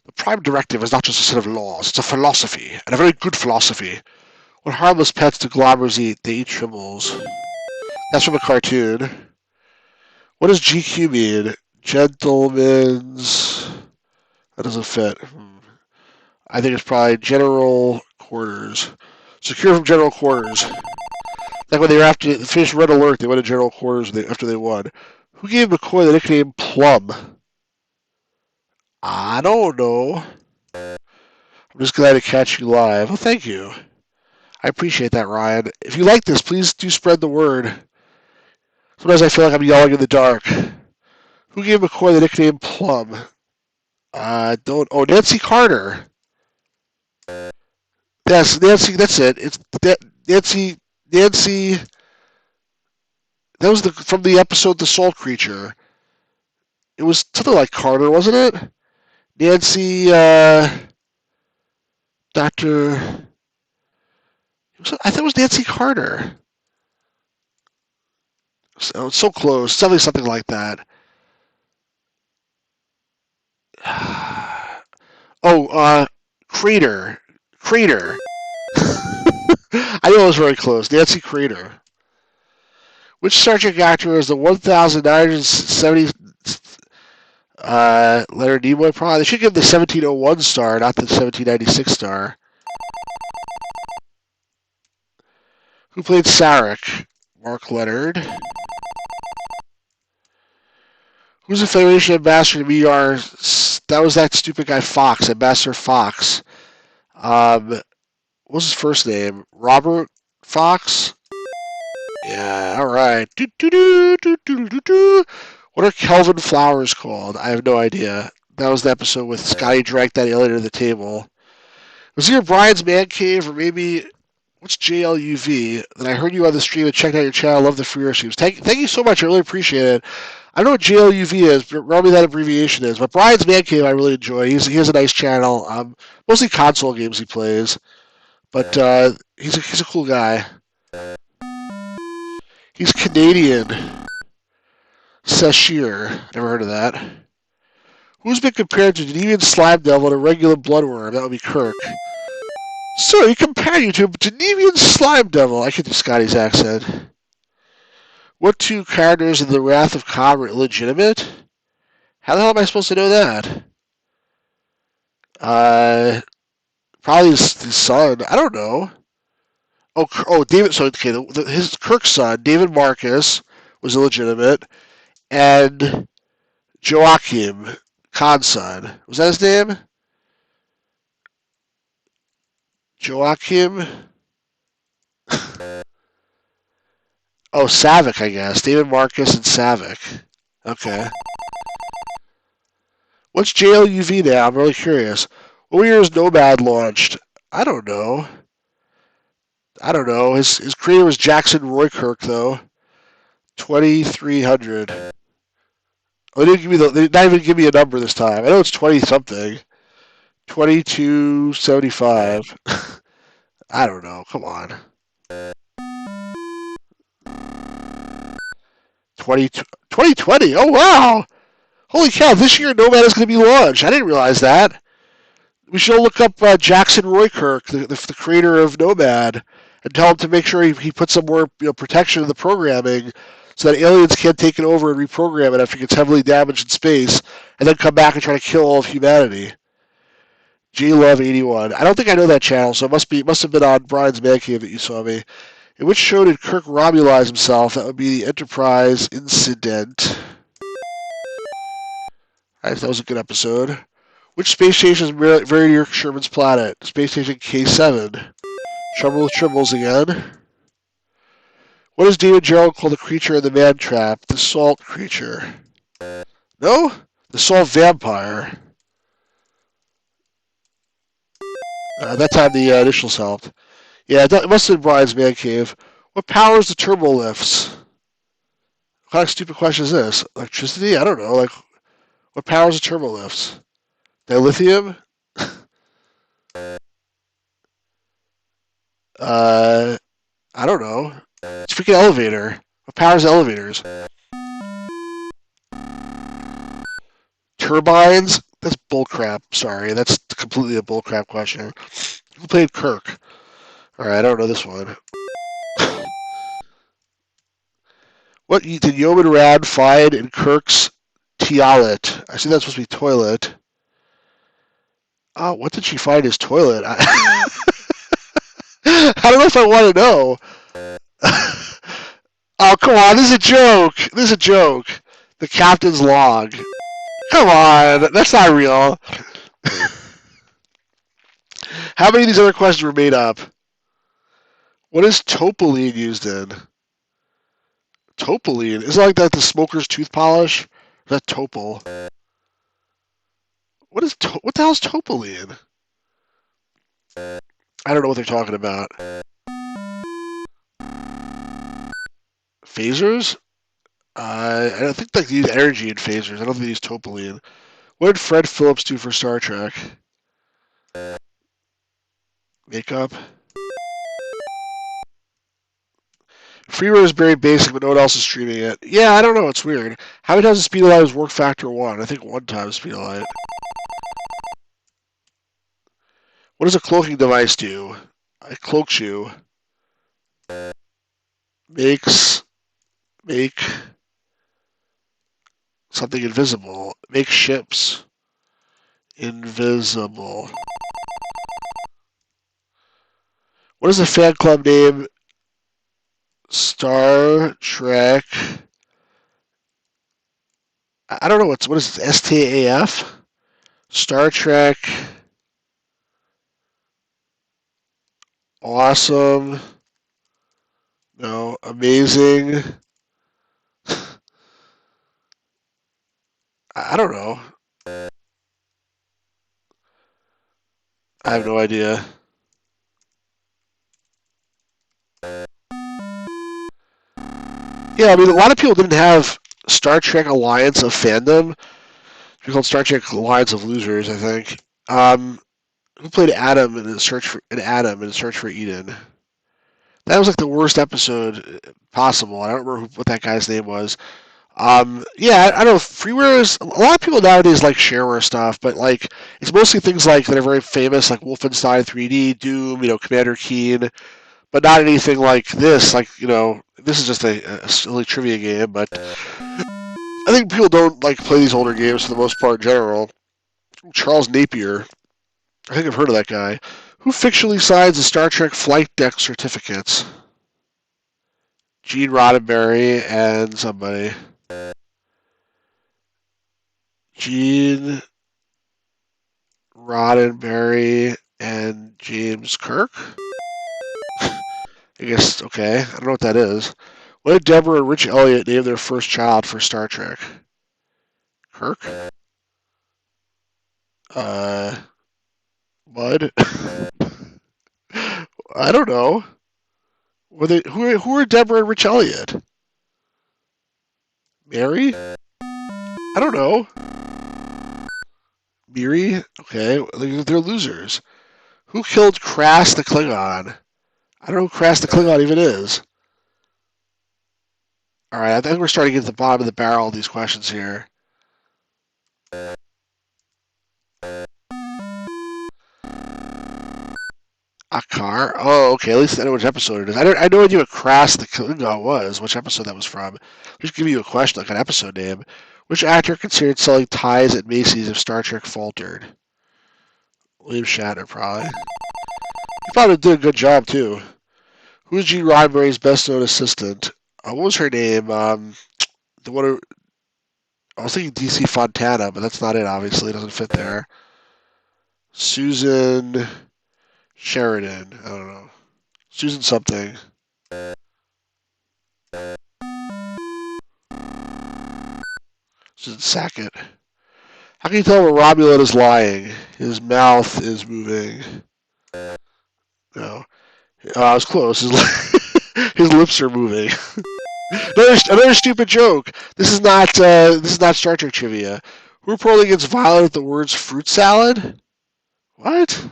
The Prime Directive is not just a set of laws, it's a philosophy, and a very good philosophy. What harmless pets do globbers eat? They eat tribbles. That's from a cartoon. What does GQ mean? Gentlemen's... That doesn't fit. I think it's probably general quarters. Secure from general quarters. Like when they were after they finished Red Alert, they went to general quarters after they won. Who gave McCoy the nickname Plum? I don't know. I'm just glad to catch you live. Well, thank you. I appreciate that, Ryan. If you like this, please do spread the word. Sometimes I feel like I'm yelling in the dark. Who gave McCoy the nickname Plum? Don't. Oh, Nancy Carter. Yes, Nancy. That's it. It's Nancy. Nancy. That was from the episode The Soul Creature. It was something like Carter, wasn't it? Nancy. Dr. I thought it was Nancy Carter. So close. Something like that. Oh, Crater. Crater. I know it was very close. Nancy Crater. Which Star Trek actor is the 1970 Leonard Nimoy probably? They should give the 1701 star, not the 1796 star. Who played Sarek? Mark Leonard. Who's the Federation ambassador to BR? That was that stupid guy Fox, Ambassador Fox. What was his first name? Robert Fox? Yeah, alright. What are Kelvin flowers called? I have no idea. That was the episode with Scotty drank that alien to the table. Was here Brian's Man Cave, or maybe... What's JLUV? Then I heard you on the stream and checked out your channel. Love the free issues. Thank you so much. I really appreciate it. I don't know what JLUV is, but probably that abbreviation is. But Brian's Man Cave I really enjoy. He has a nice channel. Mostly console games he plays. But he's a cool guy. He's Canadian. Sashir. Never heard of that. Who's been compared to Denevian Slime Devil and a regular bloodworm? That would be Kirk. So he compared you to Denevian Slime Devil. I can do Scotty's accent. What two characters in the Wrath of Khan were illegitimate? How the hell am I supposed to know that? Probably his son. I don't know. Oh, David. So okay, his Kirk's son, David Marcus, was illegitimate, and Joachim, Khan's son. Was that his name? Joachim. Oh, Savick, I guess. David Marcus and Savick. Okay. What's JLUV now? I'm really curious. What year is Nomad launched? I don't know. His creator was Jackson Roykirk, though. 2300. Oh, they did not even give me a number this time. I know it's 20-something. 2275. I don't know. Come on. 2020. Oh, wow. Holy cow. This year Nomad is going to be launched. I didn't realize that. We should look up Jackson Roykirk, the creator of Nomad, and tell him to make sure he puts some more protection in the programming so that aliens can't take it over and reprogram it after it gets heavily damaged in space, and then come back and try to kill all of humanity. JLove81. I don't think I know that channel, so it must have been on Brian's Man Cave that you saw me. In which show did Kirk Romulize himself? That would be the Enterprise Incident. That was a good episode. Which space station is very near Sherman's planet? Space Station K7. Trouble with Tribbles again. What does David Gerald call the creature in the man trap? The salt creature. No? The salt vampire. That time the initials helped. Yeah, it must have been Brian's Man Cave. What powers the turbo lifts? What kind of stupid question is this? Electricity? I don't know. Like, what powers the turbo lifts? Dilithium? I don't know. It's a freaking elevator. What powers elevators? Turbines? That's bullcrap. Sorry, that's completely a bullcrap question. Who played Kirk? Alright, I don't know this one. What did Yeoman Rad find in Kirk's toilet? I see that's supposed to be toilet. Oh, what did she find in his toilet? I don't know if I want to know. Oh, come on. This is a joke. This is a joke. The captain's log. Come on. That's not real. How many of these other questions were made up? What is topoline used in? Topoline? Is it like that the smoker's tooth polish? Is that topol? What the hell is topoline? I don't know what they're talking about. Phasers? I don't think they use energy in phasers. I don't think they use topoline. What did Fred Phillips do for Star Trek? Makeup? Freeware is very basic, but no one else is streaming it. Yeah, I don't know. It's weird. How many times does Speed of Light work factor 1? I think one time Speed of Light. What does a cloaking device do? It cloaks you. Make something invisible. Make ships invisible. What is the fan club name? Star Trek. I don't know what is it? STAF? Star Trek. Awesome. No, amazing. I don't know. I have no idea. Yeah, I mean, a lot of people didn't have Star Trek Alliance of fandom. It's called Star Trek Alliance of Losers, I think. Who played Adam in Search for Eden? That was like the worst episode possible. I don't remember what that guy's name was. Yeah, I don't know. Freeware is a lot of people nowadays like shareware stuff, but like it's mostly things like that are very famous, like Wolfenstein 3D, Doom, Commander Keen, but not anything like this. Like this is just a silly trivia game, but I think people don't like play these older games for the most part in general. Charles Napier, I think I've heard of that guy. Who fictionally signs the Star Trek flight deck certificates? Gene Roddenberry and somebody. Gene Roddenberry and James Kirk? I guess, okay. I don't know what that is. What did Deborah and Rich Elliott name their first child for Star Trek? Kirk? Bud? I don't know. Who are Deborah and Rich Elliott? Mary? I don't know. Miri? Okay, they're losers. Who killed Crass the Klingon? I don't know who Crass the Klingon even is. Alright, I think we're starting to get to the bottom of the barrel of these questions here. A car? Oh, okay. At least I know which episode it is. I had no idea what Crass the Klingon was, which episode that was from. Just give you a question, like an episode name. Which actor considered selling ties at Macy's if Star Trek faltered? William Shatner, probably. He probably did a good job, too. Who's Gene Roddenberry's best known assistant? What was her name? The one who, I was thinking DC Fontana, but that's not it, obviously. It doesn't fit there. Susan Sheridan. I don't know. Susan something. Susan Sackett. How can you tell when Romulan is lying? His mouth is moving. No. I was close. His lips are moving. Another stupid joke. This is not Star Trek trivia. Who reportedly gets violent at the words fruit salad? What?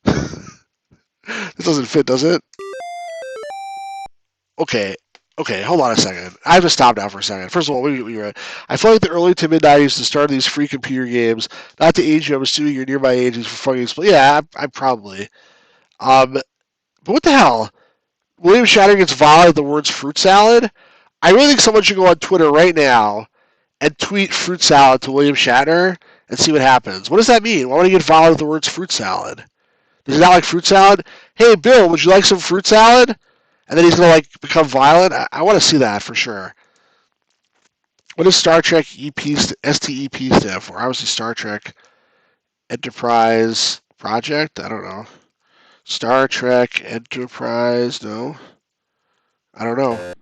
This doesn't fit, does it? Okay, hold on a second. I have to stop now for a second. First of all, I feel like the early to mid 90s, the start of these free computer games, not to age you, I'm assuming you're near my age, for fucking explain. Yeah, I probably. But what the hell? William Shatner gets violent at the words fruit salad? I really think someone should go on Twitter right now and tweet fruit salad to William Shatner and see what happens. What does that mean? Why would he get violent with the words fruit salad? Does he not like fruit salad? Hey, Bill, would you like some fruit salad? And then he's going to like become violent? I want to see that for sure. What does Star Trek STEP stand for? Obviously Star Trek Enterprise Project? I don't know. Star Trek Enterprise? No. I don't know.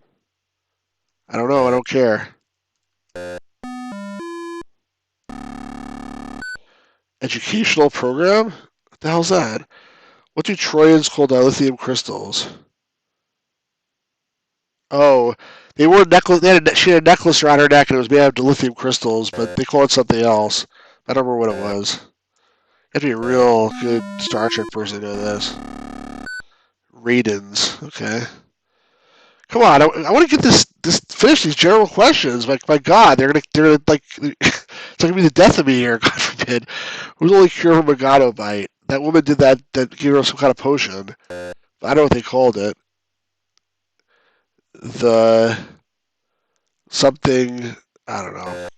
I don't care. Educational program? What the hell's that? What do Troyans call dilithium crystals? Oh, they wore a necklace. She had a necklace around her neck, and it was made out of dilithium crystals, but they call it something else. I don't remember what it was. You have to be a real good Star Trek person to know this. Radins. Okay. Come on, I want to get this finish these general questions. Like, my God, they're gonna like it's gonna be the death of me here. God forbid. Who's the only cure for Megado bite? That woman did that gave her some kind of potion. I don't know what they called it. The something, I don't know.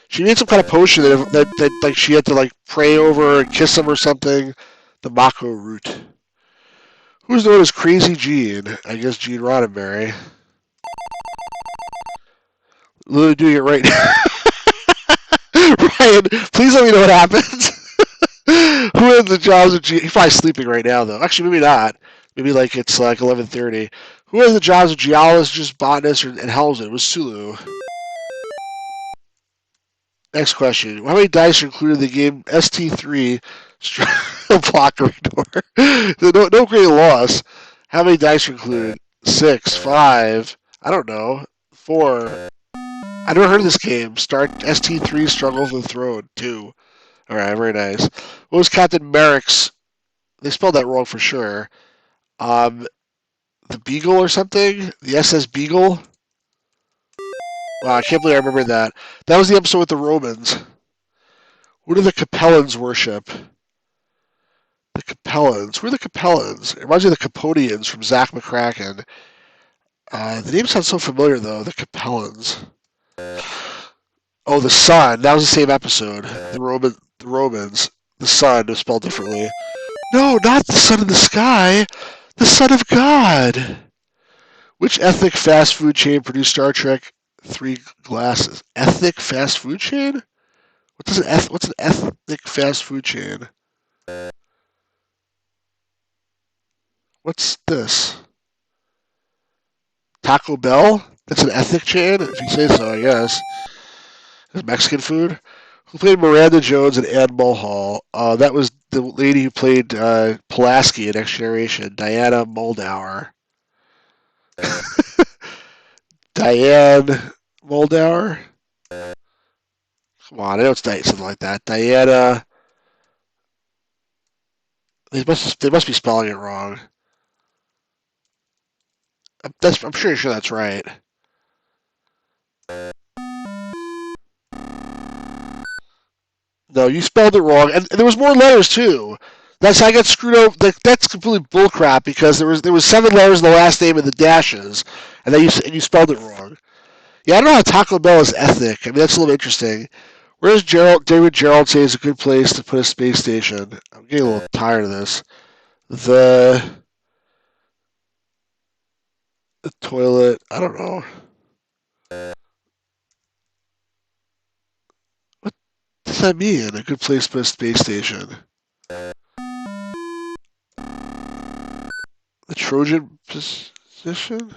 She made some kind of potion that like she had to like pray over and kiss him or something. The Mako root. Who's known as Crazy Gene? I guess Gene Roddenberry. Literally doing it right now. Ryan, please let me know what happens. Who has the jobs of He's probably sleeping right now, though. Actually, maybe not. Maybe like it's like 11:30. Who has the jobs of geologist, botanist, and helms it? It was Sulu. Next question. How many dice are included in the game ST3 Blockery Door? No great loss. How many dice are included? 6, 5, I don't know. 4. I never heard of this game. Start ST3 Struggle for the Throne. 2. Alright, very nice. What was Captain Merrick's? They spelled that wrong for sure. The Beagle or something? The SS Beagle? Wow, I can't believe I remember that. That was the episode with the Romans. Who do the Capellans worship? The Capellans. Who are the Capellans? It reminds me of the Capodians from Zach McCracken. The name sounds so familiar, though. The Capellans. Oh, the Sun. That was the same episode. The Romans. The Sun was spelled differently. No, not the Sun in the sky. The Son of God. Which ethnic fast food chain produced Star Trek 3 Glasses? Ethnic fast food chain? What's an ethnic fast food chain? What's this? Taco Bell? That's an ethnic chain? If you say so, I guess. It's Mexican food? Who played Miranda Jones and Ann Mulhall? That was the lady who played Pulaski in Next Generation, Diana Muldaur. Diane Muldaur? Come on, I know it's something like that. Diana. They must be spelling it wrong. I'm pretty sure that's right. No, you spelled it wrong, and there was more letters too. That's how I got screwed over. That's completely bullcrap because there was 7 letters in the last name and the dashes, and then you spelled it wrong. Yeah, I don't know how Taco Bell is ethnic. I mean, that's a little interesting. Where's David Gerald say is a good place to put a space station? I'm getting a little tired of this. The toilet. I don't know. What does that mean? A good place to put a space station. The Trojan position?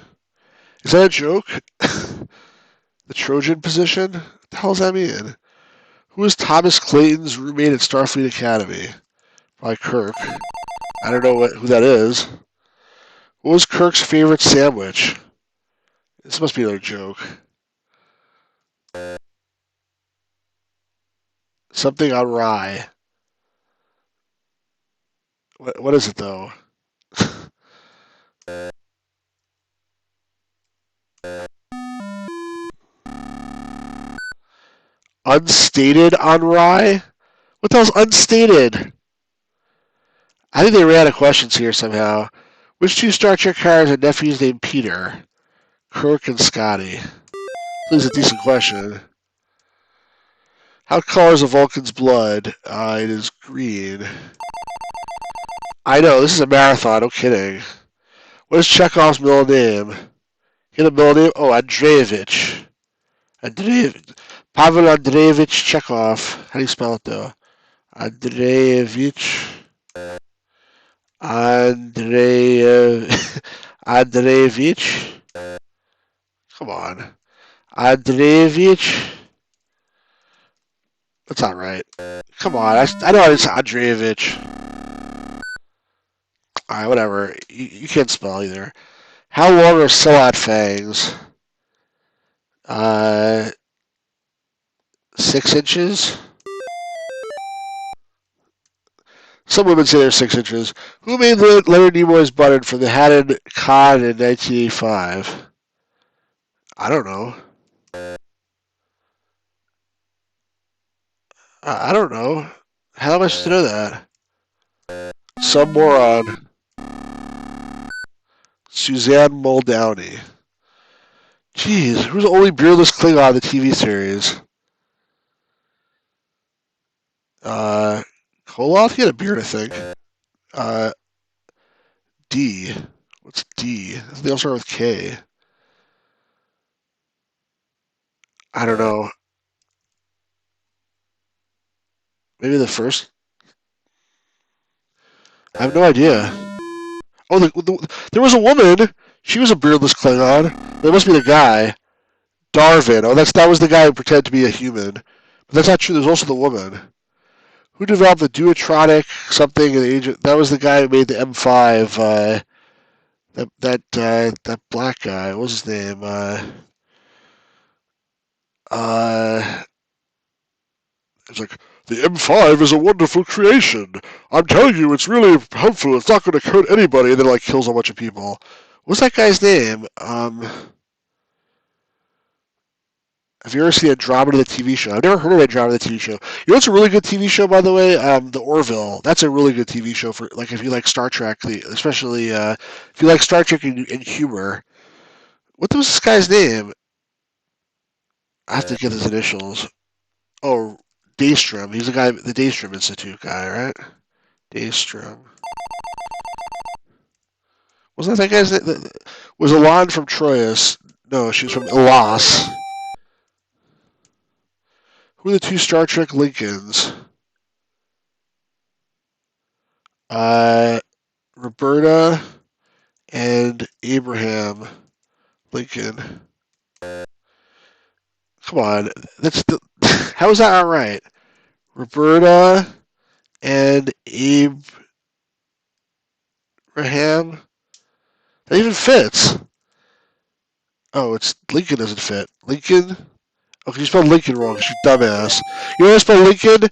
Is that a joke? The Trojan position? What the hell does that mean? Who is Thomas Clayton's roommate at Starfleet Academy? Probably Kirk. I don't know who that is. What was Kirk's favorite sandwich? This must be another joke. Something on rye. What is it, though? Unstated on rye? What the hell's unstated? I think they ran out of questions here somehow. Which 2 Star Trek characters have nephews named Peter? Kirk and Scotty. This is a decent question. How color is a Vulcan's blood? It is green. I know, this is a marathon, no kidding. What is Chekhov's middle name? He had a middle name? Oh, Andreevich. Pavel Andreevich Chekhov. How do you spell it, though? Andreevich. Andreevich. Come on. Andreevich. That's not right. Come on. I know it's Andreevich. Alright, whatever. You can't spell either. How long are Salat fangs? 6 inches? Some women say they're 6 inches. Who made Leonard Nimoy's button for the Haddon Con in 1985? I don't know. I don't know. How am I supposed to know that? Some moron. Suzanne Muldowney. Jeez, who's the only beardless Klingon in the TV series? Koloth? He had a beard, I think. D. What's D? They all start with K. I don't know. Maybe the first? I have no idea. Oh, there was a woman. She was a beardless Klingon. That must be the guy. Darwin. Oh, that was the guy who pretended to be a human. But that's not true. There's also the woman. Who developed the Duotronic something in the age of, that was the guy who made the M5, that black guy. What was his name? It's like, the M5 is a wonderful creation. I'm telling you, it's really helpful. It's not going to hurt anybody. And then, like, kills a bunch of people. What's that guy's name? Have you ever seen Andromeda, the TV show? I've never heard of Andromeda, the TV show. You know what's a really good TV show, by the way? The Orville. That's a really good TV show for, like, if you like Star Trek, especially if you like Star Trek and humor. What was this guy's name? I have to get his initials. Oh, Daystrom. He's the guy, the Daystrom Institute guy, right? Daystrom. Wasn't that guy's name? Was Elan from Troyes? No, she's from Elas. Who are the 2 Star Trek Lincolns? Roberta and Abraham Lincoln. Come on, how is that not right? Roberta and Abraham. That even fits. Oh, it's Lincoln doesn't fit. Lincoln. Okay, you spelled Lincoln wrong, you dumbass. You know how to spell Lincoln?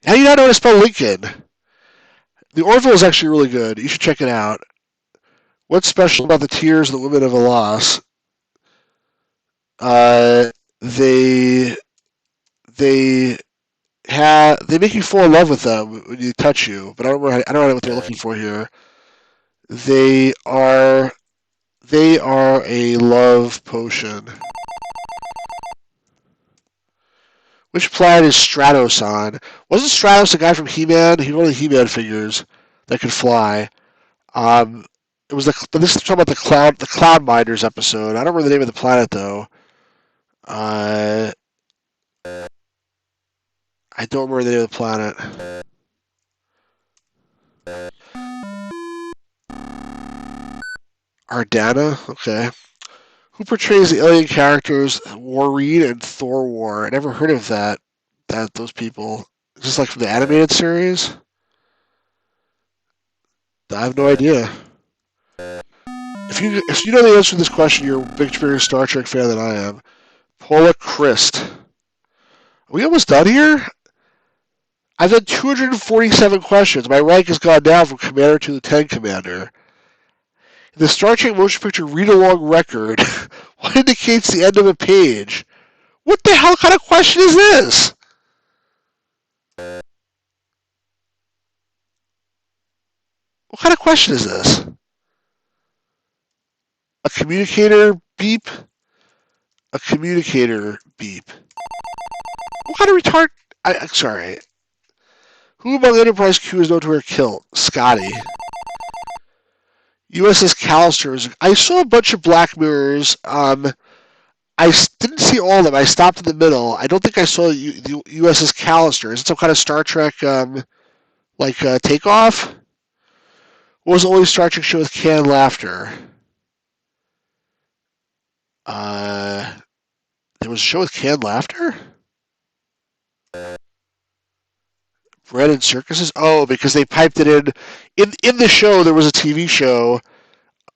How do you not know how to spell Lincoln? The Orville is actually really good. You should check it out. What's special about the Tears of the Women of Elas? They they make you fall in love with them when you touch you, but I don't know what they're looking for here. They are they are a love potion. Which planet is Stratos on? Wasn't Stratos the guy from He-Man? He was one of the He-Man figures that could fly. Um, it was but this is talking about the Cloud Minders episode. I don't remember the name of the planet though. Uh, I don't remember the name of the planet. Ardana? Okay. Who portrays the alien characters Warreen and Thor War? I never heard of those people. Is this like from the animated series? I have no idea. If you know the answer to this question, you're a bigger Star Trek fan than I am. Paula Christ. Are we almost done here? I've done 247 questions. My rank has gone down from commander to lieutenant commander. In the Star Trek motion picture read-along record, what indicates the end of a page? What the hell kind of question is this? What kind of question is this? A communicator beep? A communicator beep. What kind of retard? I'm sorry. Who among Enterprise crew is known to wear kilt? Scotty. USS Callister. I saw a bunch of Black Mirrors. I didn't see all of them. I stopped in the middle. I don't think I saw the USS Callister. Is it some kind of Star Trek, takeoff? What was the only Star Trek show with canned laughter? There was a show with canned laughter? Bread and circuses? Oh, because they piped it in. In the show, there was a TV show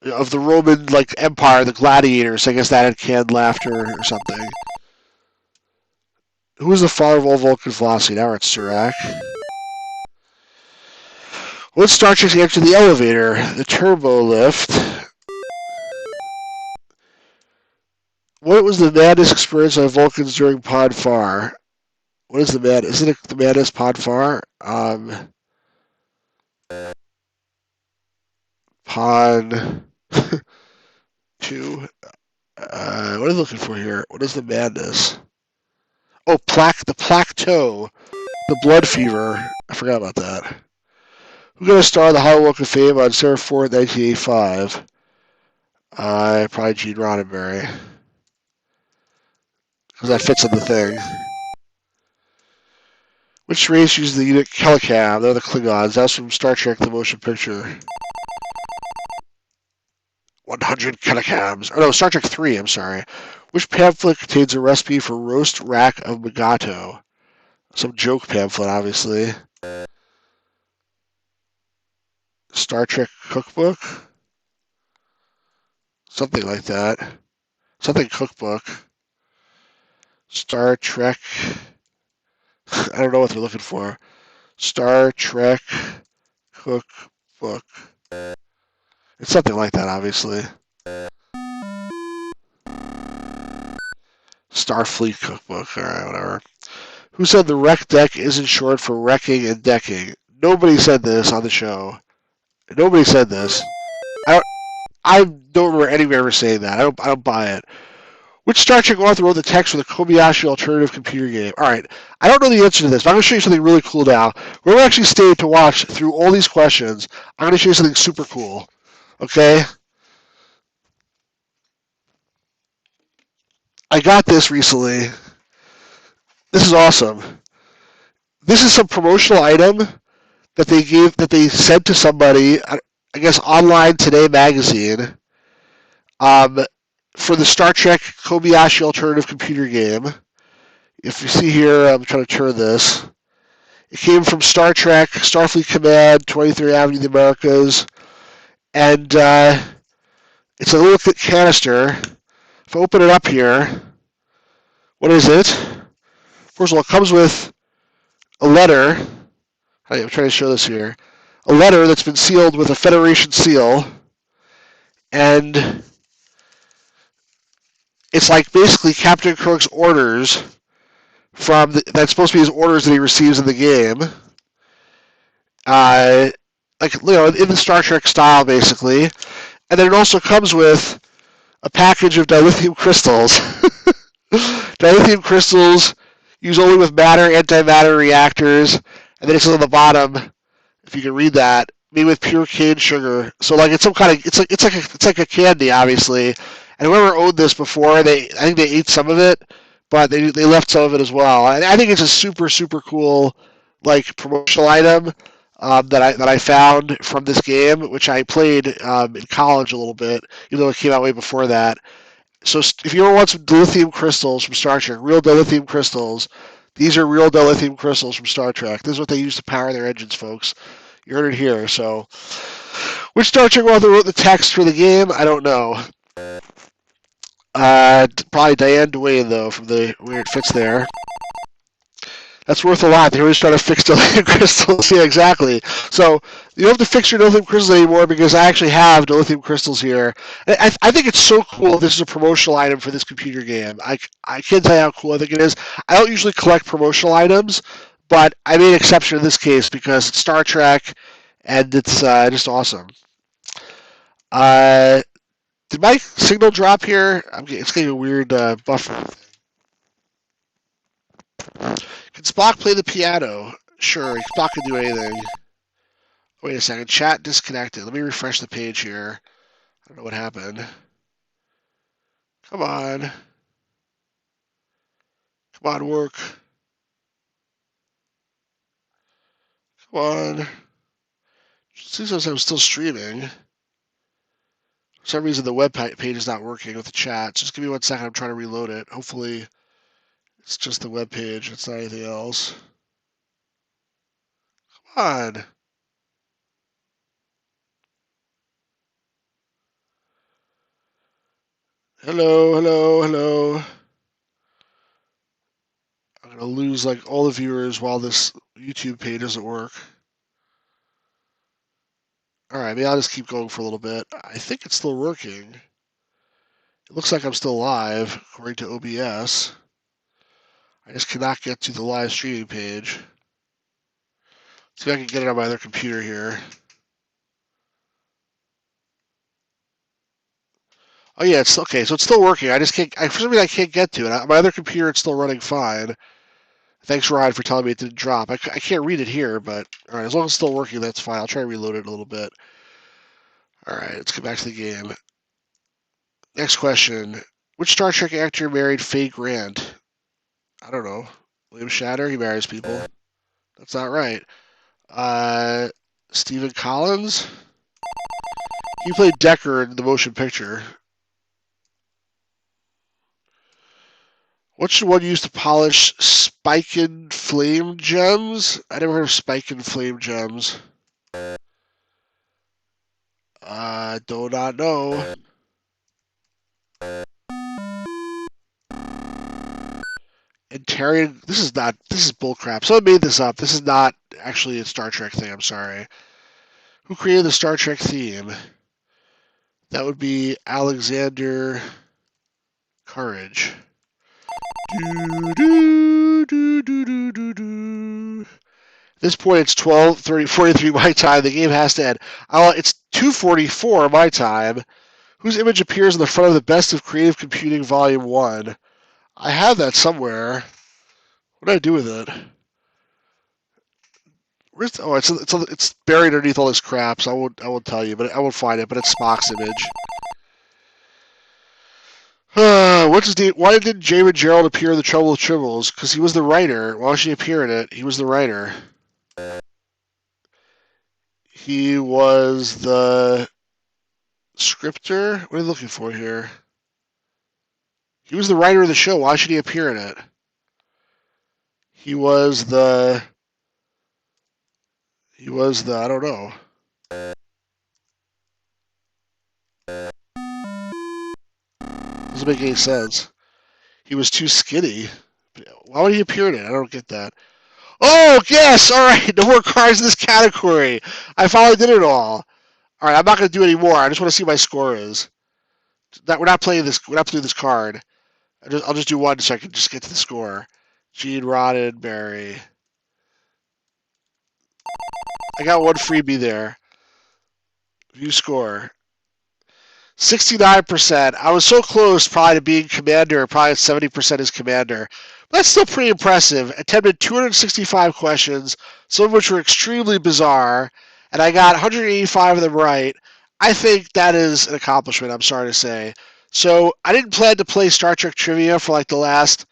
of the Roman Empire, the gladiators. I guess that had canned laughter or something. Who was the father of all Vulcan philosophy? Now we're at Surak. What Star Trek's answer to the elevator? The turbo lift. What was the madness experience on Vulcans during Pod Far? What is the madness? Isn't it the madness Pod Far? Pod 2. What are they looking for here? What is the madness? Oh, the plateau. The blood fever. I forgot about that. Who got a star in the Hollow Walk of Fame on Sarah 4th, 1985? Probably Gene Roddenberry. Because that fits in the thing. Which race uses the unit Kelikam? They're the Klingons. That's from Star Trek The Motion Picture. 100 Kelikams. Oh no, Star Trek 3, I'm sorry. Which pamphlet contains a recipe for roast rack of Magato? Some joke pamphlet, obviously. Star Trek cookbook? Something like that. Something cookbook. Star Trek. I don't know what they're looking for. Star Trek cookbook. It's something like that, obviously. Starfleet cookbook. Alright, whatever. Who said the wreck deck isn't short for wrecking and decking? Nobody said this on the show. Nobody said this. I don't remember anybody ever saying that. I don't buy it. Which Star Trek author wrote the text for the Kobayashi alternative computer game? Alright, I don't know the answer to this, but I'm going to show you something really cool now. We're going to actually stay to watch through all these questions. I'm going to show you something super cool. Okay? I got this recently. This is awesome. This is some promotional item that they sent to somebody, I guess Online Today magazine, for the Star Trek Kobayashi alternative computer game. If you see here, I'm trying to turn this. It came from Star Trek, Starfleet Command, 23rd Avenue of the Americas, and it's a little canister. If I open it up here, what is it? First of all, it comes with a letter. I'm trying to show this here. A letter that's been sealed with a Federation seal, and it's like basically Captain Kirk's orders that's supposed to be his orders that he receives in the game. Like, in the Star Trek style, basically. And then it also comes with a package of dilithium crystals. Dilithium crystals used only with matter antimatter reactors, and then it says on the bottom, if you can read that, made with pure cane sugar. So like it's some kind of it's like a candy, obviously. And whoever owned this before, I think they ate some of it, but they left some of it as well. And I think it's a super super cool like promotional item that I found from this game, which I played in college a little bit, even though it came out way before that. So if you ever want some dilithium crystals from Star Trek, real dilithium crystals, these are real dilithium crystals from Star Trek. This is what they use to power their engines, folks. You heard it here. So, which Star Trek author wrote the text for the game? I don't know. Probably Diane Duane, though, from the where it fits there. That's worth a lot. They're always trying to fix dilithium crystals. Yeah, exactly. So you don't have to fix your dilithium crystals anymore because I actually have dilithium crystals here. I think it's so cool. This is a promotional item for this computer game. I can't tell you how cool I think it is. I don't usually collect promotional items, but I made an exception in this case because it's Star Trek, and it's just awesome. Did my signal drop here? It's getting a weird buffer. Can Spock play the piano? Sure, Spock can do anything. Wait a second, chat disconnected. Let me refresh the page here. I don't know what happened. Come on. Come on, work. Come on. It seems as I'm still streaming. For some reason, the web page is not working with the chat. Just give me 1 second. I'm trying to reload it. Hopefully, it's just the web page. It's not anything else. Come on. Hello, hello, hello. I'm going to lose like all the viewers while this YouTube page doesn't work. All right, maybe I'll just keep going for a little bit. I think it's still working. It looks like I'm still live, according to OBS. I just cannot get to the live streaming page. See if I can get it on my other computer here. Oh yeah, it's okay. So it's still working. I just can't. For some reason, I can't get to it. My other computer, it's still running fine. Thanks, Ryan, for telling me it didn't drop. I can't read it here, but all right, as long as it's still working, that's fine. I'll try to reload it a little bit. All right, let's get back to the game. Next question: which Star Trek actor married Faye Grant? I don't know. William Shatner. He marries people. That's not right. Stephen Collins. He played Decker in the motion picture. What should one use to polish spike and flame gems? I never heard of spike and flame gems. Do not know. Antarian, this is bullcrap. Someone made this up. This is not actually a Star Trek thing, I'm sorry. Who created the Star Trek theme? That would be Alexander Courage. At this point, it's 12:43 my time. The game has to end. It's 2:44 my time. Whose image appears in the front of the Best of Creative Computing Volume 1? I have that somewhere. What did I do with it? It's buried underneath all this crap, so I won't tell you, but I won't find it. But it's Spock's image. Why didn't James Gerald appear in The Trouble with Tribbles? Because he was the writer. Why should he appear in it? He was the writer. He was the scripter? What are you looking for here? He was the writer of the show. Why should he appear in it? He was the, I don't know. Doesn't make any sense. He was too skinny. Why would he appear in it? I don't get that. Oh, yes! All right, no more cards in this category. I finally did it all. All right, I'm not going to do any more. I just want to see what my score is. We're not playing this. We're not playing this card. I'll just do one so I can just get to the score. Gene Roddenberry. I got one freebie there. View score. 69%. I was so close probably to being commander, probably at 70% as commander. But that's still pretty impressive. Attempted 265 questions, some of which were extremely bizarre, and I got 185 of them right. I think that is an accomplishment, I'm sorry to say. So I didn't plan to play Star Trek trivia for like the last,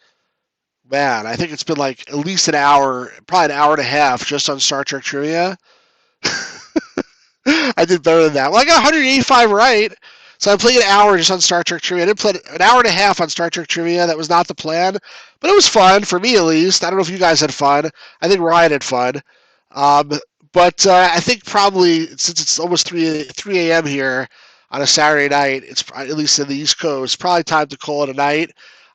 man, I think it's been like at least an hour, probably an hour and a half just on Star Trek trivia. I did better than that. Well, I got 185 right. So I played an hour just on Star Trek trivia. I did play an hour and a half on Star Trek trivia. That was not the plan, but it was fun for me at least. I don't know if you guys had fun. I think Ryan had fun. Um, but I think probably since it's almost 3 a.m. here on a Saturday night, it's at least in the East Coast, probably time to call it a night.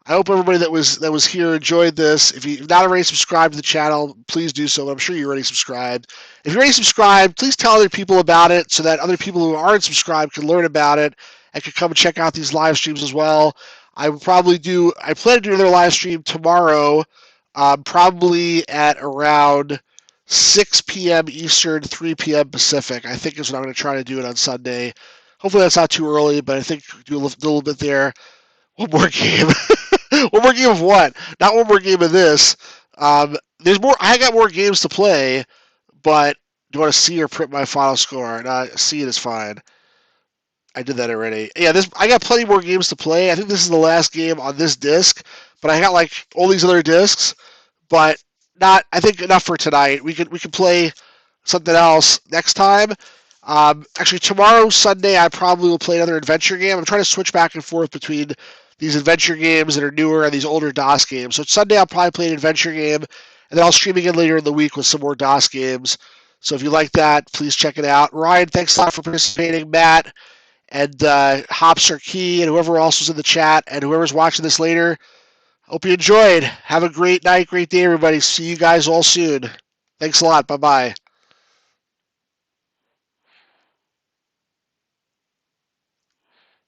I hope everybody that was here enjoyed this. If you've not already subscribed to the channel, please do so. I'm sure you're already subscribed. If you're already subscribed, please tell other people about it so that other people who aren't subscribed can learn about it and can come and check out these live streams as well. I plan to do another live stream tomorrow, probably at around 6 p.m. Eastern, 3 p.m. Pacific. I think is what I'm going to try to do it on Sunday. Hopefully that's not too early, but I think do a little bit there. One more game. One more game of what? Not one more game of this. There's more. I got more games to play, but do you want to see or print my final score? No, see it is fine. I did that already. Yeah, I got plenty more games to play. I think this is the last game on this disc, but I got like all these other discs, but not. I think enough for tonight. We can play something else next time. Actually, tomorrow, Sunday, I probably will play another adventure game. I'm trying to switch back and forth between these adventure games that are newer and these older DOS games. So Sunday, I'll probably play an adventure game, and then I'll stream again later in the week with some more DOS games. So if you like that, please check it out. Ryan, thanks a lot for participating. Matt and Hops or Key and whoever else was in the chat and whoever's watching this later, hope you enjoyed. Have a great night, great day, everybody. See you guys all soon. Thanks a lot. Bye-bye.